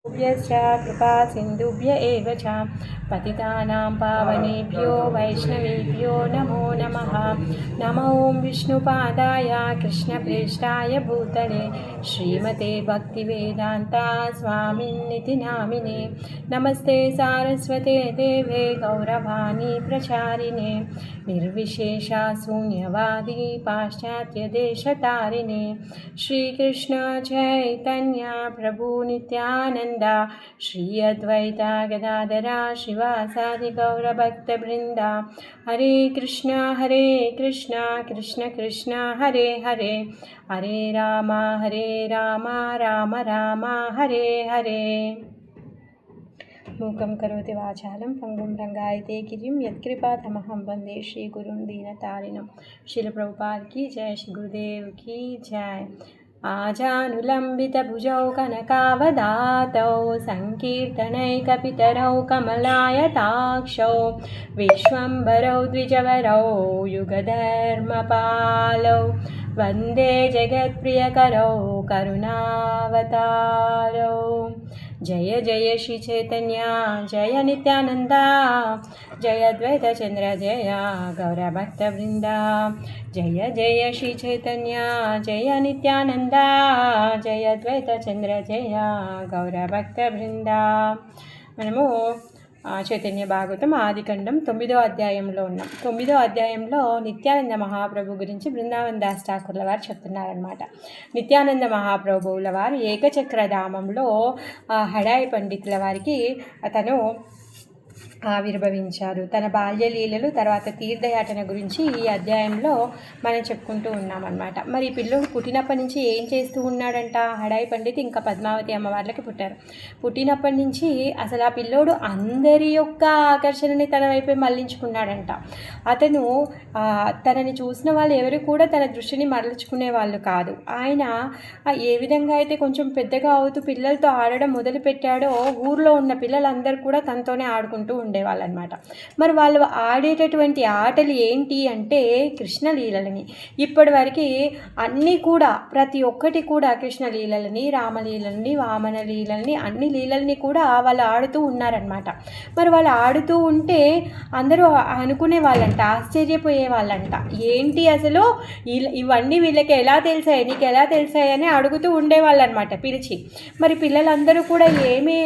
कृपा सिन्धुभ्य एव च पतितानां पावनेभ्यो वैष्णवेभ्यो नमो नमः। नमो विष्णुपादाय कृष्णप्रेष्ठाय भूतले श्रीमते भक्तिवेदान्ता स्वामिन्निति नामिने। नमस्ते सारस्वते देवे गौरवाणी प्रचारिणे निर्विशेषा शून्यवादी पाश्चात्यदेशतारिणे। श्रीकृष्ण चैतन्य प्रभु नित्यानन्द श्री अद्वैता गदाधरा श्रीवासादि गौरभक्तवृन्दा। हरे कृष्ण कृष्ण कृष्ण हरे हरे, हरे राम राम राम हरे हरे। मूकं करोति वाचालं पंगुं रंगायते गिरिं यत्कृपातमहं वन्दे श्रीगुरुं दीनतारिणं। श्रील प्रभुपाद की जय, श्री गुरुदेव की जय। आजानुलम्बितभुजौ कनकावदातौ सङ्कीर्तनैकपितरौ कमलायताक्षौ विश्वम्भरौ द्विजवरौ युगधर्मपालौ वन्दे जगत्प्रियकरौ करुणावतारौ। जय जय श्री चैतन्य जय नित्यानंदा, जय अद्वैत चंद्र जय गौरभक्तवृंदा। जय जय श्री चैतन्य जय नित्यानंदा, जय अद्वैत चंद्र जय गौरभक्तवृंदा। మనము చైతన్య భాగవతం ఆదికండం 9వ అధ్యాయంలో ఉన్నాం. 9వ అధ్యాయంలో నిత్యానంద మహాప్రభు గురించి బృందావన్ దాస్ ఠాకూర్ల వారు చెప్తున్నారనమాట. నిత్యానంద మహాప్రభువుల వారు ఏకచక్రధామంలో హడాయి పండితుల వారికి అతను ఆవిర్భవించారు. తన బాల్యలీలలు తర్వాత తీర్థయాటన గురించి ఈ అధ్యాయంలో మనం చెప్పుకుంటూ ఉన్నామన్నమాట. మరి ఈ పిల్లోడు పుట్టినప్పటి నుంచి ఏం చేస్తూ ఉన్నాడంట? హడాయి పండిత్ ఇంకా పద్మావతి అమ్మవార్లకి పుట్టారు. పుట్టినప్పటి నుంచి అసలు ఆ పిల్లోడు అందరి యొక్క ఆకర్షణని తన వైపే మళ్లించుకున్నాడంట. అతను తనని చూసిన వాళ్ళు ఎవరు కూడా తన దృష్టిని మరల్చుకునే వాళ్ళు కాదు. ఆయన ఏ విధంగా అయితే కొంచెం పెద్దగా అవుతూ పిల్లలతో ఆడడం మొదలుపెట్టాడో ఊర్లో ఉన్న పిల్లలందరూ కూడా తనతోనే ఆడుకుంటూ ఉండేవాళ్ళు అనమాట. మరి వాళ్ళు ఆడేటటువంటి ఆటలు ఏంటి అంటే కృష్ణలీలని. ఇప్పటి వరకు అన్నీ కూడా ప్రతి ఒక్కటి కూడా కృష్ణలీలని, రామలీలని, వామన లీలని, అన్ని లీలల్ని కూడా వాళ్ళు ఆడుతూ ఉన్నారనమాట. మరి వాళ్ళు ఆడుతూ ఉంటే అందరూ అనుకునే వాళ్ళంట, ఆశ్చర్యపోయే వాళ్ళంట, ఏంటి అసలు ఇవన్నీ వీళ్ళకి ఎలా తెలిసాయి, నీకు ఎలా తెలిసాయి అని అడుగుతూ ఉండేవాళ్ళు అనమాట పిలిచి. మరి పిల్లలందరూ కూడా ఏమీ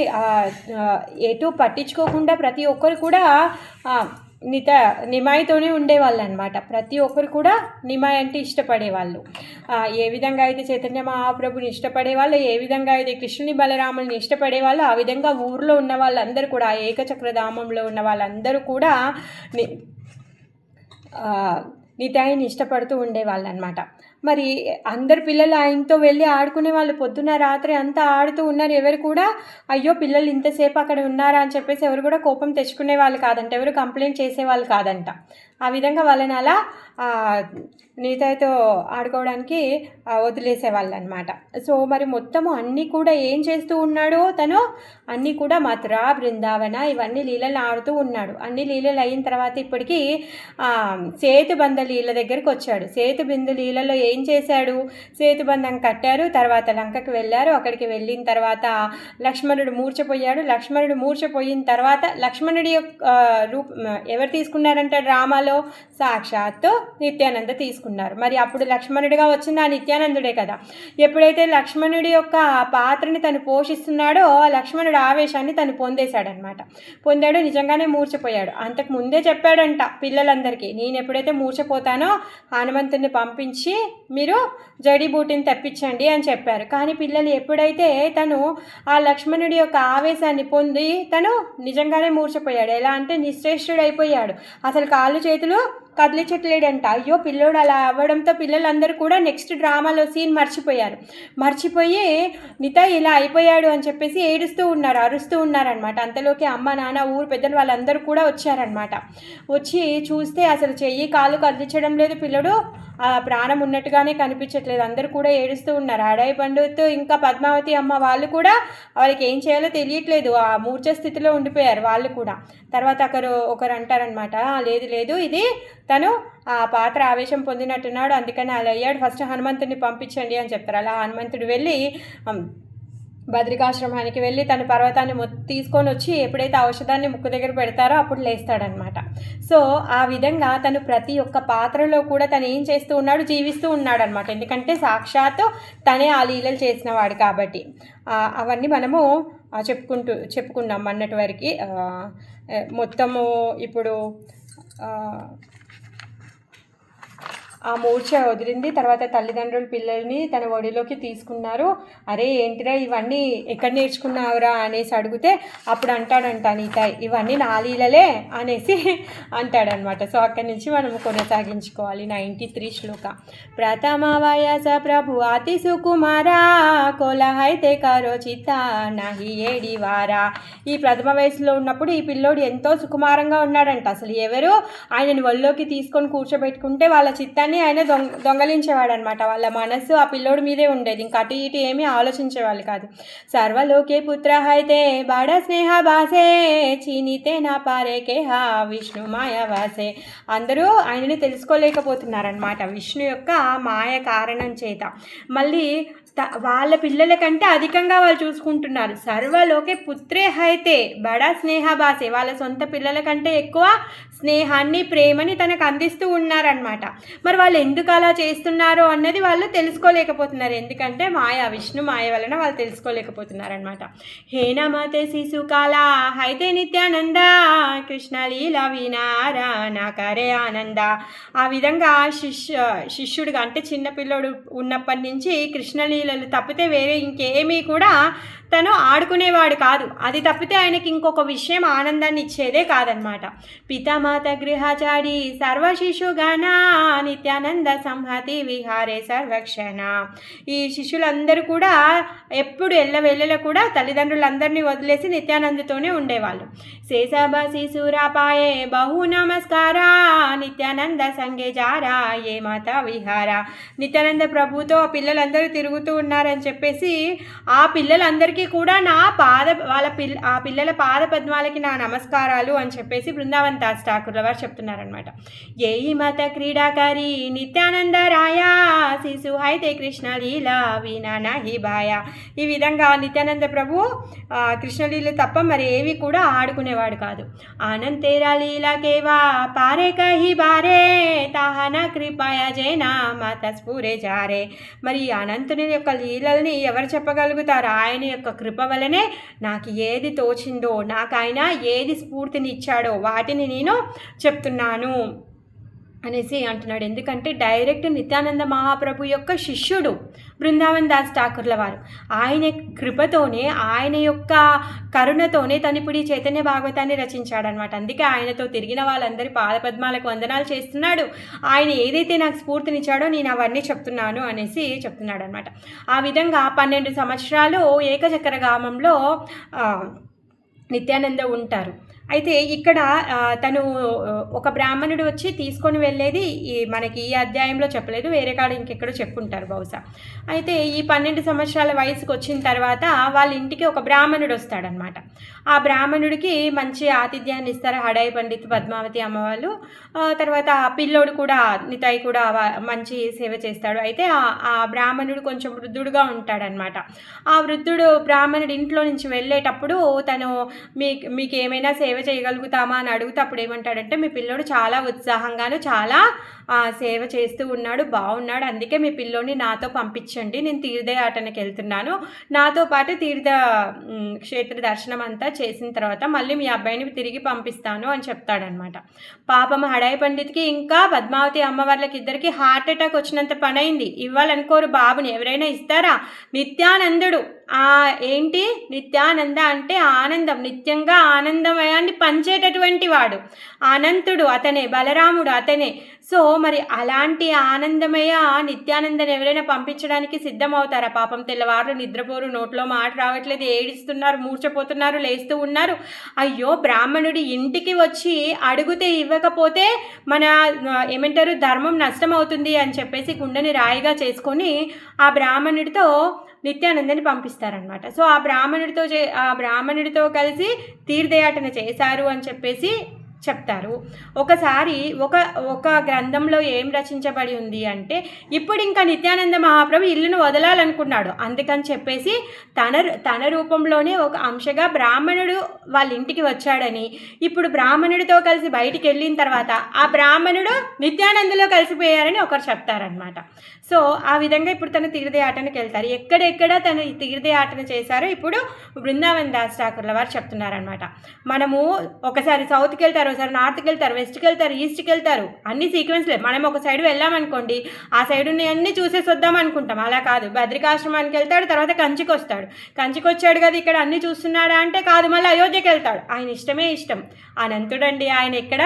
ఎటు పట్టించుకోకుండా ప్రతి ఒక్కరు కూడా నిమాయితోనే ఉండేవాళ్ళు అనమాట. ప్రతి ఒక్కరు కూడా నిమాయి అంటే ఇష్టపడేవాళ్ళు. ఏ విధంగా అయితే చైతన్య మహాప్రభుని ఇష్టపడేవాళ్ళు, ఏ విధంగా అయితే కృష్ణుని బలరాముని ఇష్టపడేవాళ్ళు, ఆ విధంగా ఊర్లో ఉన్న వాళ్ళందరూ కూడా ఏకచక్రధామంలో ఉన్న వాళ్ళందరూ కూడా నితాయిని ఇష్టపడుతూ ఉండేవాళ్ళు అనమాట. మరి అందరు పిల్లలు ఆయనతో వెళ్ళి ఆడుకునే వాళ్ళు. పొద్దున్న రాత్రి అంతా ఆడుతూ ఉన్నారు. ఎవరు కూడా అయ్యో పిల్లలు ఇంతసేపు అక్కడ ఉన్నారా అని చెప్పేసి ఎవరు కూడా కోపం తెచ్చుకునే వాళ్ళు కాదంట, ఎవరు కంప్లైంట్ చేసేవాళ్ళు కాదంట. ఆ విధంగా వాళ్ళని అలా నీతాయితో ఆడుకోవడానికి వదిలేసేవాళ్ళు అనమాట. సో మరి మొత్తము అన్నీ కూడా ఏం చేస్తూ ఉన్నాడో తను, అన్నీ కూడా మథుర, బృందావన ఇవన్నీ లీలలు ఆడుతూ ఉన్నాడు. అన్ని లీలలు అయిన తర్వాత ఇప్పటికీ సేతుబంధ లీల దగ్గరికి వచ్చాడు. సేతుబిందు లీలలో ఏం చేశాడు? సేతుబంధం కట్టారు, తర్వాత లంకకు వెళ్ళారు. అక్కడికి వెళ్ళిన తర్వాత లక్ష్మణుడు మూర్ఛపోయాడు. లక్ష్మణుడు మూర్ఛపోయిన తర్వాత లక్ష్మణుడి యొక్క రూపం ఎవరు తీసుకున్నారంటే డ్రామాలో సాక్షాత్తు నిత్యానంద తీసుకున్నారు. మరి అప్పుడు లక్ష్మణుడిగా వచ్చింది ఆ నిత్యానందుడే కదా. ఎప్పుడైతే లక్ష్మణుడి యొక్క పాత్రని తను పోషిస్తున్నాడో ఆ లక్ష్మణుడి ఆవేశాన్ని తను పొందేశాడనమాట. పొందాడు, నిజంగానే మూర్ఛపోయాడు. అంతకు ముందే చెప్పాడంట పిల్లలందరికీ, నేను ఎప్పుడైతే మూర్ఛపోతానో హనుమంతుడిని పంపించి మీరు జడీబూటిని తెప్పించండి అని చెప్పారు. కానీ పిల్లలు ఎప్పుడైతే తను ఆ లక్ష్మణుడి యొక్క ఆవేశాన్ని పొంది తను నిజంగానే మూర్ఛపోయాడు. ఎలా అంటే నిశ్చేష్టుడు అయిపోయాడు. అసలు కాళ్ళు చేతులు కదిలించట్లేడంట. అయ్యో పిల్లోడు అలా అవ్వడంతో పిల్లలందరూ కూడా నెక్స్ట్ డ్రామాలో సీన్ మర్చిపోయి నిత ఇలా అయిపోయాడు అని చెప్పేసి ఏడుస్తూ ఉన్నారు, అరుస్తూ ఉన్నారనమాట. అంతలోకి అమ్మ నాన్న ఊరు పెద్దలు వాళ్ళందరూ కూడా వచ్చారనమాట. వచ్చి చూస్తే అసలు చెయ్యి కాలు కదిలించడం లేదు, పిల్లడు ప్రాణం ఉన్నట్టుగానే కనిపించట్లేదు. అందరూ కూడా ఏడుస్తూ ఉన్నారు. అడవి పండుతూ ఇంకా పద్మావతి అమ్మ వాళ్ళు కూడా వాళ్ళకి ఏం చేయాలో తెలియట్లేదు, ఆ మూర్ఛ స్థితిలో ఉండిపోయారు వాళ్ళు కూడా. తర్వాత ఒకరు అంటారనమాట, లేదు ఇది తను ఆ పాత్ర ఆవేశం పొందినట్టున్నాడు, అందుకని అలా అయ్యాడు, ఫస్ట్ హనుమంతుడిని పంపించండి అని చెప్తారు. అలా హనుమంతుడు వెళ్ళి బద్రికాశ్రమానికి వెళ్ళి తన పర్వతాన్ని తీసుకొని వచ్చి ఎప్పుడైతే ఔషధాన్ని ముక్కు దగ్గర పెడతారో అప్పుడు లేస్తాడనమాట. సో ఆ విధంగా తను ప్రతి ఒక్క పాత్రలో కూడా తను ఏం చేస్తూ ఉన్నాడు, జీవిస్తూ ఉన్నాడనమాట. ఎందుకంటే సాక్షాత్తు తనే ఆ లీలలు చేసినవాడు కాబట్టి. అవన్నీ మనము చెప్పుకున్నాం అన్నటి వరకు. మొత్తము ఇప్పుడు ఆ మూర్ఛ వదిలింది. తర్వాత తల్లిదండ్రులు పిల్లల్ని తన ఒడిలోకి తీసుకున్నారు. అరే ఏంటిరా ఇవన్నీ ఎక్కడ నేర్చుకున్నావురా అనేసి అడిగితే అప్పుడు అంటాడంట నీతాయ్, ఇవన్నీ నా లీలలే అనేసి అంటాడనమాట. సో అక్కడి నుంచి మనం కొనసాగించుకోవాలి. 93 శ్లోక. ప్రథమ వయస ప్రభు అతి సుకుమారా కోలహైతే కరో చిత్త నహి ఏడివారా. ఈ ప్రథమ వయసులో ఉన్నప్పుడు ఈ పిల్లోడు ఎంతో సుకుమారంగా ఉన్నాడంట. అసలు ఎవరు ఆయనని ఒళ్ళోకి తీసుకొని కూర్చోబెట్టుకుంటే వాళ్ళ చిత్తాన్ని ఆయన దొంగలించేవాడు అనమాట. వాళ్ళ మనస్సు ఆ పిల్లోడి మీదే ఉండేది, ఇంకా అటు ఇటు ఏమీ ఆలోచించేవాళ్ళు కాదు. సర్వలోకే పుత్ర అయితే బాడ స్నేహ బాసే చీనితే నా పారేకే హా విష్ణు మాయవాసే. అందరూ ఆయనని తెలుసుకోలేకపోతున్నారనమాట విష్ణు యొక్క మాయ కారణం చేత. మళ్ళీ వాళ్ళ పిల్లల కంటే అధికంగా వాళ్ళు చూసుకుంటున్నారు. సర్వలోకే పుత్రే అయితే బడా స్నేహబాసే, వాళ్ళ సొంత పిల్లల కంటే ఎక్కువ స్నేహాన్ని ప్రేమని తనకు అందిస్తూ ఉన్నారనమాట. మరి వాళ్ళు ఎందుకు అలా చేస్తున్నారో అన్నది వాళ్ళు తెలుసుకోలేకపోతున్నారు. ఎందుకంటే విష్ణు మాయ వలన వాళ్ళు తెలుసుకోలేకపోతున్నారనమాట. హేనమతే శిశుకాల హైతే నిత్యానంద కృష్ణలీల వినారా నా కరే ఆనంద. ఆ విధంగా శిష్యుడిగా అంటే చిన్నపిల్లడు ఉన్నప్పటి నుంచి కృష్ణలీలలు తప్పితే వేరే ఇంకేమీ కూడా తను ఆడుకునేవాడు కాదు. అది తప్పితే ఆయనకి ఇంకొక విషయం ఆనందాన్ని ఇచ్చేదే కాదనమాట. పితామాత గృహచారి సర్వశిశుగణ నిత్యానంద సంహతి విహారే సర్వక్షణ. ఈ శిష్యులందరూ కూడా ఎప్పుడు ఎల్లవేళలో కూడా తల్లిదండ్రులందరినీ వదిలేసి నిత్యానందతోనే ఉండేవాళ్ళు. శేషభ శిశురాపాయే బహు నమస్కార నిత్యానంద సంగే జారా ఏ మాత విహార. నిత్యానంద ప్రభుతో పిల్లలందరూ తిరుగుతూ ఉన్నారని చెప్పేసి ఆ పిల్లలందరికీ కూడా ఆ పిల్లల పాద పద్మాలకి నా నమస్కారాలు అని చెప్పేసి బృందావన్ దాస్ ఠాకూర్ల వారు చెప్తున్నారనమాట. ఏయి మత క్రీడాకారి నిత్యానంద రాయ శిశు అయితే కృష్ణలీల వీణా హిబాయ. ఈ విధంగా నిత్యానంద ప్రభు కృష్ణలీల తప్ప మరి ఏవి కూడా ఆడుకునేవాడు కాదు. ఆనంద్ తేరా లీలా కేవా పారే కహి బారే తాహన కృపాయ జైనా మాత స్ఫూరే జారే. మరి అనంతుని యొక్క లీలల్ని ఎవరు చెప్పగలుగుతారు? ఆయన యొక్క కృప వలనే నాకు ఏది తోచిందో, నాకు ఆయన ఏది స్ఫూర్తిని ఇచ్చాడో వాటిని నేను చెప్తున్నాను అనేసి అంటున్నాడు. ఎందుకంటే డైరెక్ట్ నిత్యానంద మహాప్రభు యొక్క శిష్యుడు బృందావన్ దాస్ ఠాకూర్ల వారు. ఆయన కృపతోనే ఆయన యొక్క కరుణతోనే తను ఇప్పుడు ఈ చైతన్య భాగవతాన్ని రచించాడనమాట. అందుకే ఆయనతో తిరిగిన వాళ్ళందరి పాదపద్మాలకు వందనాలు చేస్తున్నాడు. ఆయన ఏదైతే నాకు స్ఫూర్తినిచ్చాడో నేను అవన్నీ చెప్తున్నాను అనేసి చెప్తున్నాడు అనమాట. ఆ విధంగా 12 సంవత్సరాలు ఏకచక్ర గ్రామంలో నిత్యానంద ఉంటారు. అయితే ఇక్కడ తను ఒక బ్రాహ్మణుడు వచ్చి తీసుకొని వెళ్ళేది మనకి ఈ అధ్యాయంలో చెప్పలేదు, వేరే కాడ ఇంకెక్కడో చెప్పుంటారు బహుశా. అయితే ఈ 12 సంవత్సరాల వయసుకు వచ్చిన తర్వాత వాళ్ళ ఇంటికి ఒక బ్రాహ్మణుడు వస్తాడనమాట. ఆ బ్రాహ్మణుడికి మంచి ఆతిథ్యాన్ని ఇస్తారు హడాయి పండిత్ పద్మావతి అమ్మవాళ్ళు. తర్వాత ఆ పిల్లోడు కూడా నితాయి కూడా మంచి సేవ చేస్తాడు. అయితే ఆ బ్రాహ్మణుడు కొంచెం వృద్ధుడుగా ఉంటాడనమాట. ఆ బ్రాహ్మణుడు ఇంట్లో నుంచి వెళ్ళేటప్పుడు తను మీకు ఏమైనా సేవ చేయగలుగుతామా అని అడిగితే అప్పుడు ఏమంటాడంటే, మీ పిల్లోడు చాలా ఉత్సాహంగాను చాలా సేవ చేస్తూ ఉన్నాడు, బాగున్నాడు, అందుకే మీ పిల్లోని నాతో పంపించండి, నేను తీర్థయాటనకి వెళ్తున్నాను, నాతో పాటు క్షేత్ర దర్శనం అంతా చేసిన తర్వాత మళ్ళీ మీ అబ్బాయిని తిరిగి పంపిస్తాను అని చెప్తాడనమాట. పాపం హడాయి పండిత్కి ఇంకా పద్మావతి అమ్మవార్లకి ఇద్దరికి హార్ట్ అటాక్ వచ్చినంత పని అయింది. ఇవ్వాలనుకోరు బాబుని, ఎవరైనా ఇస్తారా? నిత్యానందుడు ఏంటి నిత్యానంద అంటే ఆనందం, నిత్యంగా ఆనందమయాన్ని పంచేటటువంటి వాడు అనంతుడు, అతనే బలరాముడు, అతనే. సో మరి అలాంటి ఆనందమయ నిత్యానందని ఎవరైనా పంపించడానికి సిద్ధమవుతారా? పాపం తెల్లవారులు నిద్రపోరు, నోట్లో మాట రావట్లేదు, ఏడుస్తున్నారు, మూర్చపోతున్నారు, లేస్తూ ఉన్నారు. అయ్యో బ్రాహ్మణుడి ఇంటికి వచ్చి అడిగితే ఇవ్వకపోతే మన ఏమంటారు ధర్మం నష్టం అవుతుంది అని చెప్పేసి గుండెని రాయిగా చేసుకొని ఆ బ్రాహ్మణుడితో నిత్యానందని పంపిస్తారనమాట. సో ఆ బ్రాహ్మణుడితో కలిసి తీర్థయాటన చేశారు అని చెప్పేసి చెప్తారు. ఒకసారి ఒక గ్రంథంలో ఏం రచించబడి ఉంది అంటే, ఇప్పుడు ఇంకా నిత్యానంద మహాప్రభు ఇల్లును వదలాలనుకున్నాడు. అందుకని చెప్పేసి తన రూపంలోనే ఒక అంశగా బ్రాహ్మణుడు వాళ్ళ ఇంటికి వచ్చాడని, ఇప్పుడు బ్రాహ్మణుడితో కలిసి బయటికి వెళ్ళిన తర్వాత ఆ బ్రాహ్మణుడు నిత్యానందలో కలిసిపోయారని ఒకరు చెప్తారనమాట. సో ఆ విధంగా ఇప్పుడు తను తీర్థయాటనకి వెళ్తారు. ఎక్కడెక్కడ తను తీర్థయాటన చేశారో ఇప్పుడు బృందావన్ దాస్ ఠాకూర్ల వారు చెప్తున్నారనమాట. మనము ఒకసారి సౌత్కి వెళ్తారు, ఒకసారి నార్త్కి వెళ్తారు, వెస్ట్కి వెళ్తారు, ఈస్ట్కి వెళ్తారు, అన్ని సీక్వెన్స్లే. మనం ఒక సైడ్ వెళ్ళామనుకోండి, ఆ సైడ్ అన్నీ చూసేసి వద్దాం అనుకుంటాం. అలా కాదు. బద్రికాశ్రమానికి వెళ్తాడు, తర్వాత కంచికి వస్తాడు. కంచికి వచ్చాడు కదా ఇక్కడ అన్నీ చూస్తున్నాడా అంటే కాదు, మళ్ళీ అయోధ్యకి వెళ్తాడు. ఆయన ఇష్టమే ఇష్టం. అనంతుడండి ఆయన. ఎక్కడ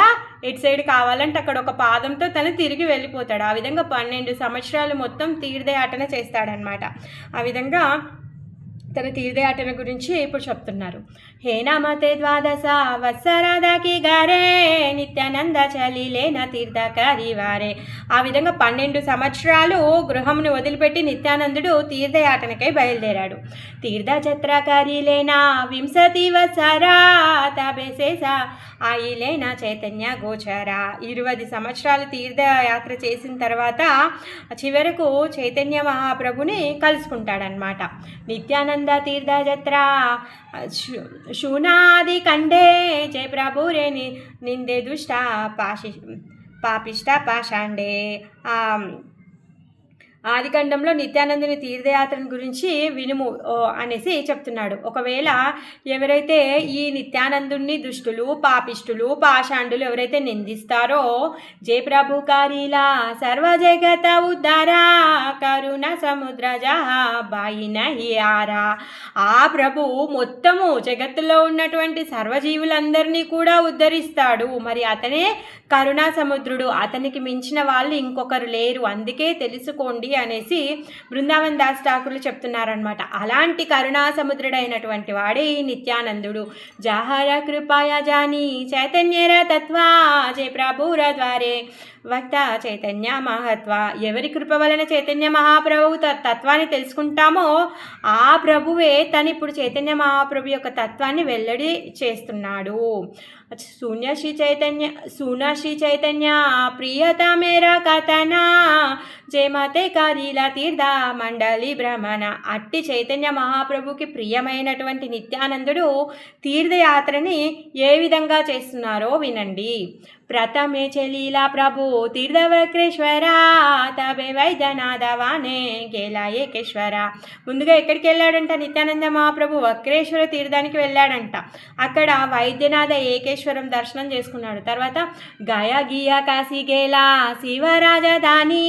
ఇటు సైడ్ కావాలంటే అక్కడ ఒక పాదంతో తను తిరిగి వెళ్ళిపోతాడు. ఆ విధంగా 12 సంవత్సరాలు మొత్తం తీర్థయాటన చేస్తాడనమాట. ఆ విధంగా తన తీర్థయాటన గురించి ఇప్పుడు చెప్తున్నారు. హే నామతే ద్వాదశ వత్సరాదకి గారే నిత్యానంద చలిలేన తీర్థకారి వారే. ఆ విధంగా 12 సంవత్సరాలు గృహమును వదిలిపెట్టి నిత్యానందుడు తీర్థయాటనకై బయలుదేరాడు. తీర్థచత్రకారిలేన వింశతి వత్సరా తబేసేస ఆయిలేన చైతన్య గోచర. 20 సంవత్సరాలు తీర్థయాత్ర చేసిన తర్వాత చివరకు చైతన్య మహాప్రభుని కలుసుకుంటాడనమాట. నిత్యానంద తీర్థజత్ర శూనాది కండే జయ ప్రభురే నిందే దుష్ట పాపిష్ట పాషాండే. ఆదికాండంలో నిత్యానందుని తీర్థయాత్రను గురించి వినుము అనేసి చెప్తున్నాడు. ఒకవేళ ఎవరైతే ఈ నిత్యానందుని దుష్టులు, పాపిష్టులు, పాషాండులు ఎవరైతే నిందిస్తారో, జయప్రభుకారీలా సర్వజగత ఉద్ధారా కరుణ సముద్రజ బాయిన హియారా. ఆ ప్రభు మొత్తము జగత్తులో ఉన్నటువంటి సర్వజీవులందరినీ కూడా ఉద్ధరిస్తాడు. మరి అతనే కరుణా సముద్రుడు. అతనికి మించిన వాళ్ళు ఇంకొకరు లేరు, అందుకే తెలుసుకోండి అనేసి బృందావన్ దాస్ ఠాకూర్లు చెప్తున్నారనమాట. అలాంటి కరుణా సముద్రుడైనటువంటి వాడే ఈ నిత్యానందుడు. జాహర కృపాయ జాని చైతన్యర తత్వ జయ ప్రభుర ద్వారే వక్త చైతన్య మహత్వ. ఎవరి కృప వలన చైతన్య మహాప్రభు తత్వాన్ని తెలుసుకుంటామో ఆ ప్రభువే తను ఇప్పుడు చైతన్య మహాప్రభు యొక్క తత్వాన్ని వెల్లడి చేస్తున్నాడు. సూన శ్రీ చైతన్య ప్రియత మేరా కథనా జయమతే కారీలా తీర్థ మండలి భ్రమణ. అట్టి చైతన్య మహాప్రభుకి ప్రియమైనటువంటి నిత్యానందుడు తీర్థయాత్రని ఏ విధంగా చేస్తున్నారో వినండి. ప్రథమే చెలీలా ప్రభు తీర్థవక్రేశ్వర తబే వైద్యనాథవానే గేలా ఏకేశ్వర. ముందుగా ఎక్కడికి వెళ్ళాడంట నిత్యానంద మహాప్రభు? వక్రేశ్వర తీర్థానికి వెళ్ళాడంట. అక్కడ వైద్యనాథ ఏకేశ్వరం దర్శనం చేసుకున్నాడు. తర్వాత గయా గియా కాశీ గేలా శివరాజధాని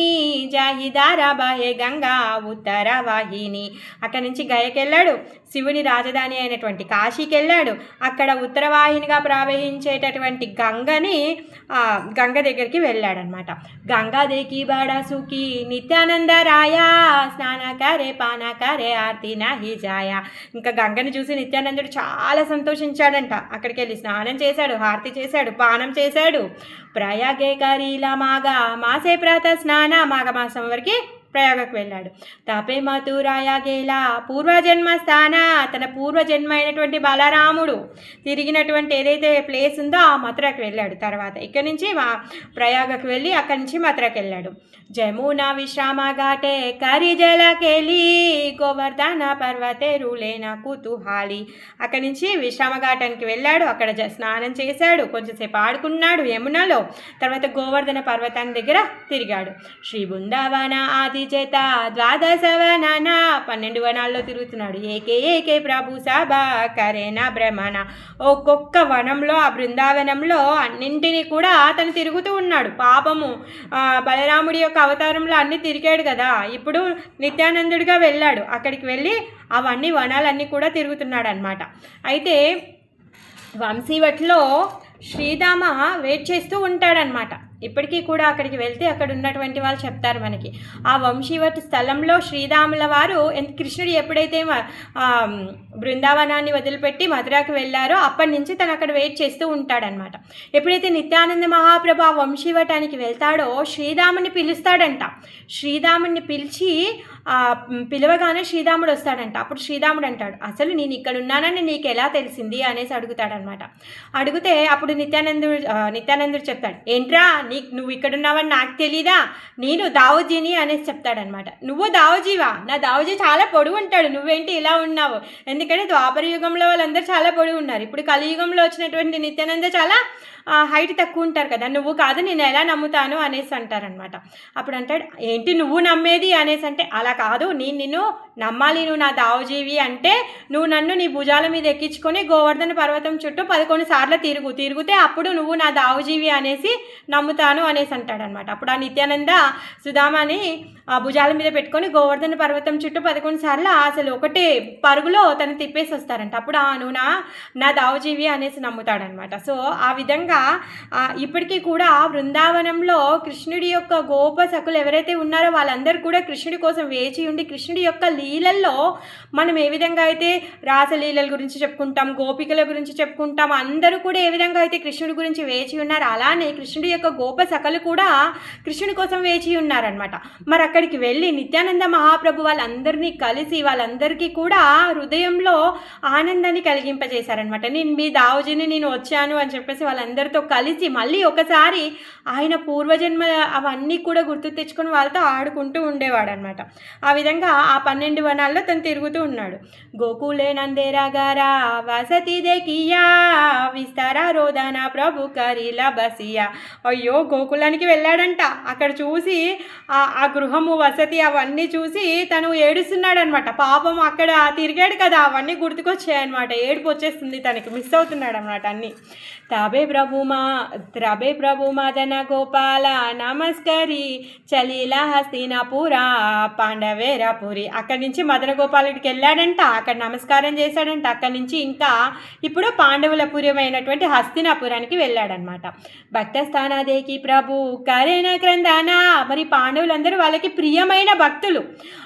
జాహిదారా బాహే గంగా ఉత్తర వాహిని. అక్కడి నుంచి గయకి వెళ్ళాడు, శివుని రాజధాని అయినటువంటి కాశీకి వెళ్ళాడు. అక్కడ ఉత్తరవాహినిగా ప్రవహించేటటువంటి గంగ దగ్గరికి వెళ్ళాడనమాట. గంగా దేకి బాడాసుకి నిత్యానంద రాయ స్నానకారే పానకారే ఆర్తి నాహి జాయ. ఇంకా గంగని చూసి నిత్యానందుడు చాలా సంతోషించాడంట. అక్కడికి వెళ్ళి స్నానం చేశాడు, హారతి చేశాడు, పానం చేశాడు. ప్రయాగే కరీలా మాసే ప్రాత స్నాన మాఘమాసం వరకు ప్రయాగకు వెళ్ళాడు. తాపే మథురాయ గేలా పూర్వజన్మ స్థాన. తన పూర్వజన్మ అయినటువంటి బలరాముడు తిరిగినటువంటి ఏదైతే ప్లేస్ ఉందో ఆ మథురకు వెళ్ళాడు. తర్వాత ఇక్కడి నుంచి ప్రయాగకు వెళ్ళి అక్కడి నుంచి మథురకు వెళ్ళాడు. జమునా విశ్రామ ఘాటే కరిజలకెళ్ళి గోవర్ధన పర్వతే రూలేన కుతూహాలి. అక్కడి నుంచి విశ్రామ ఘాటానికి వెళ్ళాడు. అక్కడ స్నానం చేశాడు, కొంచెంసేపు ఆడుకున్నాడు యమునలో. తర్వాత గోవర్ధన పర్వతాన్ని దగ్గర తిరిగాడు. శ్రీ బృందావన ఆది చేత ద్వాదశ వనాన 12 వనాల్లో తిరుగుతున్నాడు. ఏకే ప్రభు సభ కరేనా భ్రమణ. ఒక్కొక్క వనంలో ఆ బృందావనంలో అన్నింటినీ కూడా అతను తిరుగుతూ ఉన్నాడు. పాపము బలరాముడి యొక్క అవతారంలో అన్నీ తిరిగాడు కదా, ఇప్పుడు నిత్యానందుడిగా వెళ్ళాడు. అక్కడికి వెళ్ళి అవన్నీ వనాలన్నీ కూడా తిరుగుతున్నాడు అనమాట. అయితే వంశీవట్లో శ్రీరామ వెయిట్ చేస్తూ ఉంటాడనమాట. ఇప్పటికీ కూడా అక్కడికి వెళ్తే అక్కడ ఉన్నటువంటి వాళ్ళు చెప్తారు మనకి. ఆ వంశీవట్ స్థలంలో శ్రీరాముల వారు కృష్ణుడు ఎప్పుడైతే బృందావనాన్ని వదిలిపెట్టి మథురాకి వెళ్ళారో అప్పటి నుంచి తను అక్కడ వెయిట్ చేస్తూ ఉంటాడనమాట. ఎప్పుడైతే నిత్యానంద మహాప్రభు ఆ వంశీవటానికి వెళ్తాడో శ్రీరాముని పిలుస్తాడంట. శ్రీరాముని పిలిచి పిలవగానే శ్రీరాముడు వస్తాడంట. అప్పుడు శ్రీరాముడు అంటాడు, అసలు నేను ఇక్కడ ఉన్నానని నీకు ఎలా తెలిసింది అనేసి అడుగుతాడనమాట. అడిగితే అప్పుడు నిత్యానందుడు చెప్తాడు, ఏంట్రా నువ్వు ఇక్కడ ఉన్నావని నాకు తెలీదా, నేను దావోజీని అనేసి చెప్తాడనమాట. నువ్వు దావోజీవా? నా దావోజీ చాలా పొడుగు ఉంటాడు, నువ్వేంటి ఇలా ఉన్నావు? ఎందుకంటే ద్వాపర యుగంలో వాళ్ళందరూ చాలా పొడుగు ఉన్నారు. ఇప్పుడు కలియుగంలో వచ్చినటువంటి నిత్యానంద చాలా హైట్ తక్కువ ఉంటారు కదా, నువ్వు కాదు, నేను ఎలా నమ్ముతాను అనేసి అంటారనమాట. అప్పుడు అంటాడు, ఏంటి నువ్వు నమ్మేది అనేసి అంటే, అలా కాదు, నేను నిన్ను నమ్మాలి, నువ్వు నా దావోజీవి అంటే నువ్వు నన్ను నీ భుజాల మీద ఎక్కించుకొని గోవర్ధన పర్వతం చుట్టూ 11 సార్లు తిరిగితే అప్పుడు నువ్వు నా దావోజీవి అనేసి నమ్ముతాను అనేసి అంటాడనమాట. అప్పుడు ఆ నిత్యానంద సుధామాని భుజాల మీద పెట్టుకొని గోవర్ధన పర్వతం చుట్టూ 11 సార్లు అసలు ఒకటే పరుగులో తను తిప్పేసి వస్తారంట. అప్పుడు నువ్వు నా దావోజీవి అనేసి నమ్ముతాడనమాట. సో ఆ విధంగా ఇప్పటికీ కూడా బృందావనంలో కృష్ణుడి యొక్క గోప సఖులు ఎవరైతే ఉన్నారో వాళ్ళందరూ కూడా కృష్ణుడి కోసం వేచి ఉండి కృష్ణుడి యొక్క లీలల్లో మనం ఏ విధంగా అయితే రాసలీలల గురించి చెప్పుకుంటాం, గోపికల గురించి చెప్పుకుంటాం, అందరూ కూడా ఏ విధంగా అయితే కృష్ణుడి గురించి వేచి ఉన్నారు, అలానే కృష్ణుడి యొక్క గోప సఖలు కూడా కృష్ణుడి కోసం వేచి ఉన్నారనమాట. మరి అక్కడికి వెళ్ళి నిత్యానంద మహాప్రభు వాళ్ళందరినీ కలిసి వాళ్ళందరికీ కూడా హృదయంలో ఆనందాన్ని కలిగింపజేశారనమాట. నేను మీ దావోజీని నేను వచ్చాను అని చెప్పేసి వాళ్ళందరితో కలిసి మళ్ళీ ఒకసారి ఆయన పూర్వజన్మ అవన్నీ కూడా గుర్తు తెచ్చుకొని వాళ్ళతో ఆడుకుంటూ ఉండేవాడు అనమాట. ఆ విధంగా ఆ 12 వనాల్లో తను తిరుగుతూ ఉన్నాడు. గోకులే నందేరా గారా వసతి దేకియా విస్తారా రోదానా ప్రభు కరీలా బసియా. అయ్యో గోకులానికి వెళ్ళాడంట. అక్కడ చూసి ఆ గృహము వసతి అవన్నీ చూసి తను ఏడుస్తున్నాడనమాట. పాపం అక్కడ తిరిగాడు కదా, అవన్నీ గుర్తుకొచ్చాయన్నమాట. ఏడుపు వచ్చేస్తుంది తనకి, మిస్ అవుతున్నాడు అనమాట అన్నీ. త్రబే ప్రభు మదన గోపాల నమస్కరి చలీలా హస్తినాపురా పాండవేరాపురి. అక్కడి నుంచి మదన గోపాలుడికి వెళ్ళాడంట, అక్కడ నమస్కారం చేశాడంట. అక్కడి నుంచి ఇంకా ఇప్పుడు పాండవులపురమైనటువంటి హస్తినాపురానికి వెళ్ళాడనమాట. భక్త స్థానాదేకి ప్రభు కరేణ క్రందానా. మరి పాండవులందరూ వాళ్ళకి ప్రియమైన భక్తులు.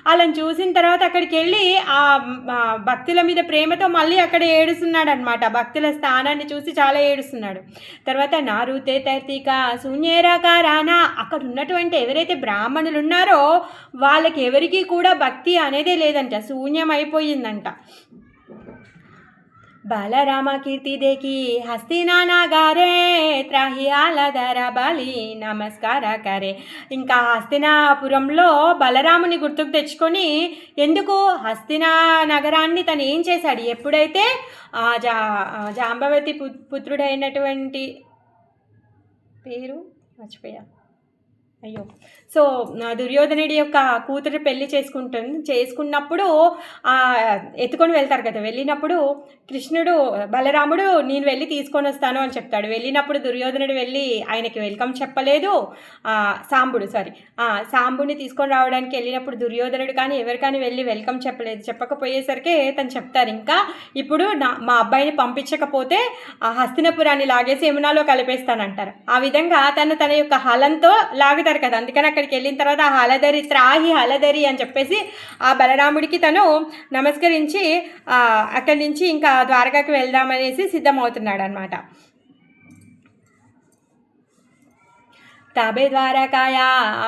వాళ్ళని చూసిన తర్వాత అక్కడికి వెళ్ళి ఆ భక్తుల మీద ప్రేమతో మళ్ళీ అక్కడ ఏడుస్తున్నాడు అనమాట. భక్తుల స్థానాన్ని చూసి చాలా ఏడుస్తున్నాడు. తర్వాత నారుతే తర్తిక శూన్యేరాకారానా. అక్కడ ఉన్నటువంటి ఎవరైతే బ్రాహ్మణులు ఉన్నారో వాళ్ళకి ఎవరికి కూడా భక్తి అనేదే లేదంట, శూన్యం అయిపోయిందంట. బాలరామ కీర్తి దేకి హస్తినానా గారే త్రాహి ఆలధర బలి నమస్కార కరే. ఇంకా హస్తినాపురంలో బలరాముని గుర్తుకు తెచ్చుకొని, ఎందుకు హస్తినా నగరాన్ని తను ఏం చేశాడు, ఎప్పుడైతే జాంబవతి పుత్రుడైనటువంటి పేరు మర్చిపోయా, అయ్యో. సో దుర్యోధనుడి యొక్క కూతురు పెళ్లి చేసుకున్నప్పుడు ఎత్తుకొని వెళ్తారు కదా, వెళ్ళినప్పుడు బలరాముడు నేను వెళ్ళి తీసుకొని వస్తాను అని చెప్తాడు. వెళ్ళినప్పుడు దుర్యోధనుడు వెళ్ళి ఆయనకి వెల్కమ్ చెప్పలేదు. సాంబుని తీసుకొని రావడానికి వెళ్ళినప్పుడు దుర్యోధనుడు కానీ ఎవరు కానీ వెళ్ళి వెల్కమ్ చెప్పలేదు. చెప్పకపోయేసరికి తను చెప్తారు, ఇంకా ఇప్పుడు మా అబ్బాయిని పంపించకపోతే హస్తినపురాన్ని లాగేసి యమునాలో కలిపేస్తానంటారు. ఆ విధంగా తన యొక్క హలంతో లాగుతారు కదా, అందుకని అక్కడికి వెళ్ళిన తర్వాత త్రాహి హలధరి అని చెప్పేసి ఆ బలరాముడికి తను నమస్కరించి అక్కడి నుంచి ఇంకా ద్వారకాకి వెళ్దామనేసి సిద్ధమవుతున్నాడు అనమాట. తాబే ద్వారకాయ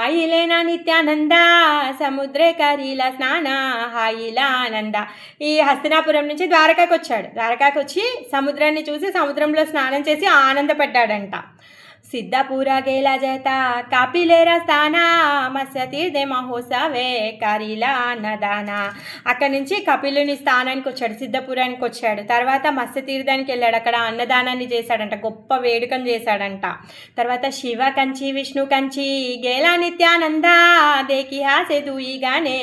ఆయిలేనా నిత్యానంద సముద్రే కరీల స్నాన హాయిలా ఆనంద. ఈ హస్తినాపురం నుంచి ద్వారకాకి వచ్చాడు. ద్వారకాకి వచ్చి సముద్రాన్ని చూసి సముద్రంలో స్నానం చేసి ఆనందపడ్డాడంట. సిద్ధపూర గేలా జత కాపిలేరా స్థానా మత్స్య తీర్థే మహోత్సవే కరీలా అన్నదాన. అక్కడి నుంచి కపిలుని స్థానానికి వచ్చాడు, సిద్ధపురానికి వచ్చాడు. తర్వాత మత్స్య తీర్థానికి వెళ్ళాడు, అక్కడ అన్నదానాన్ని చేశాడంట, గొప్ప వేడుకను చేశాడంట. తర్వాత శివ కంచి విష్ణు కంచి గేలా నిత్యానంద దేకి హాసే దూయిగానే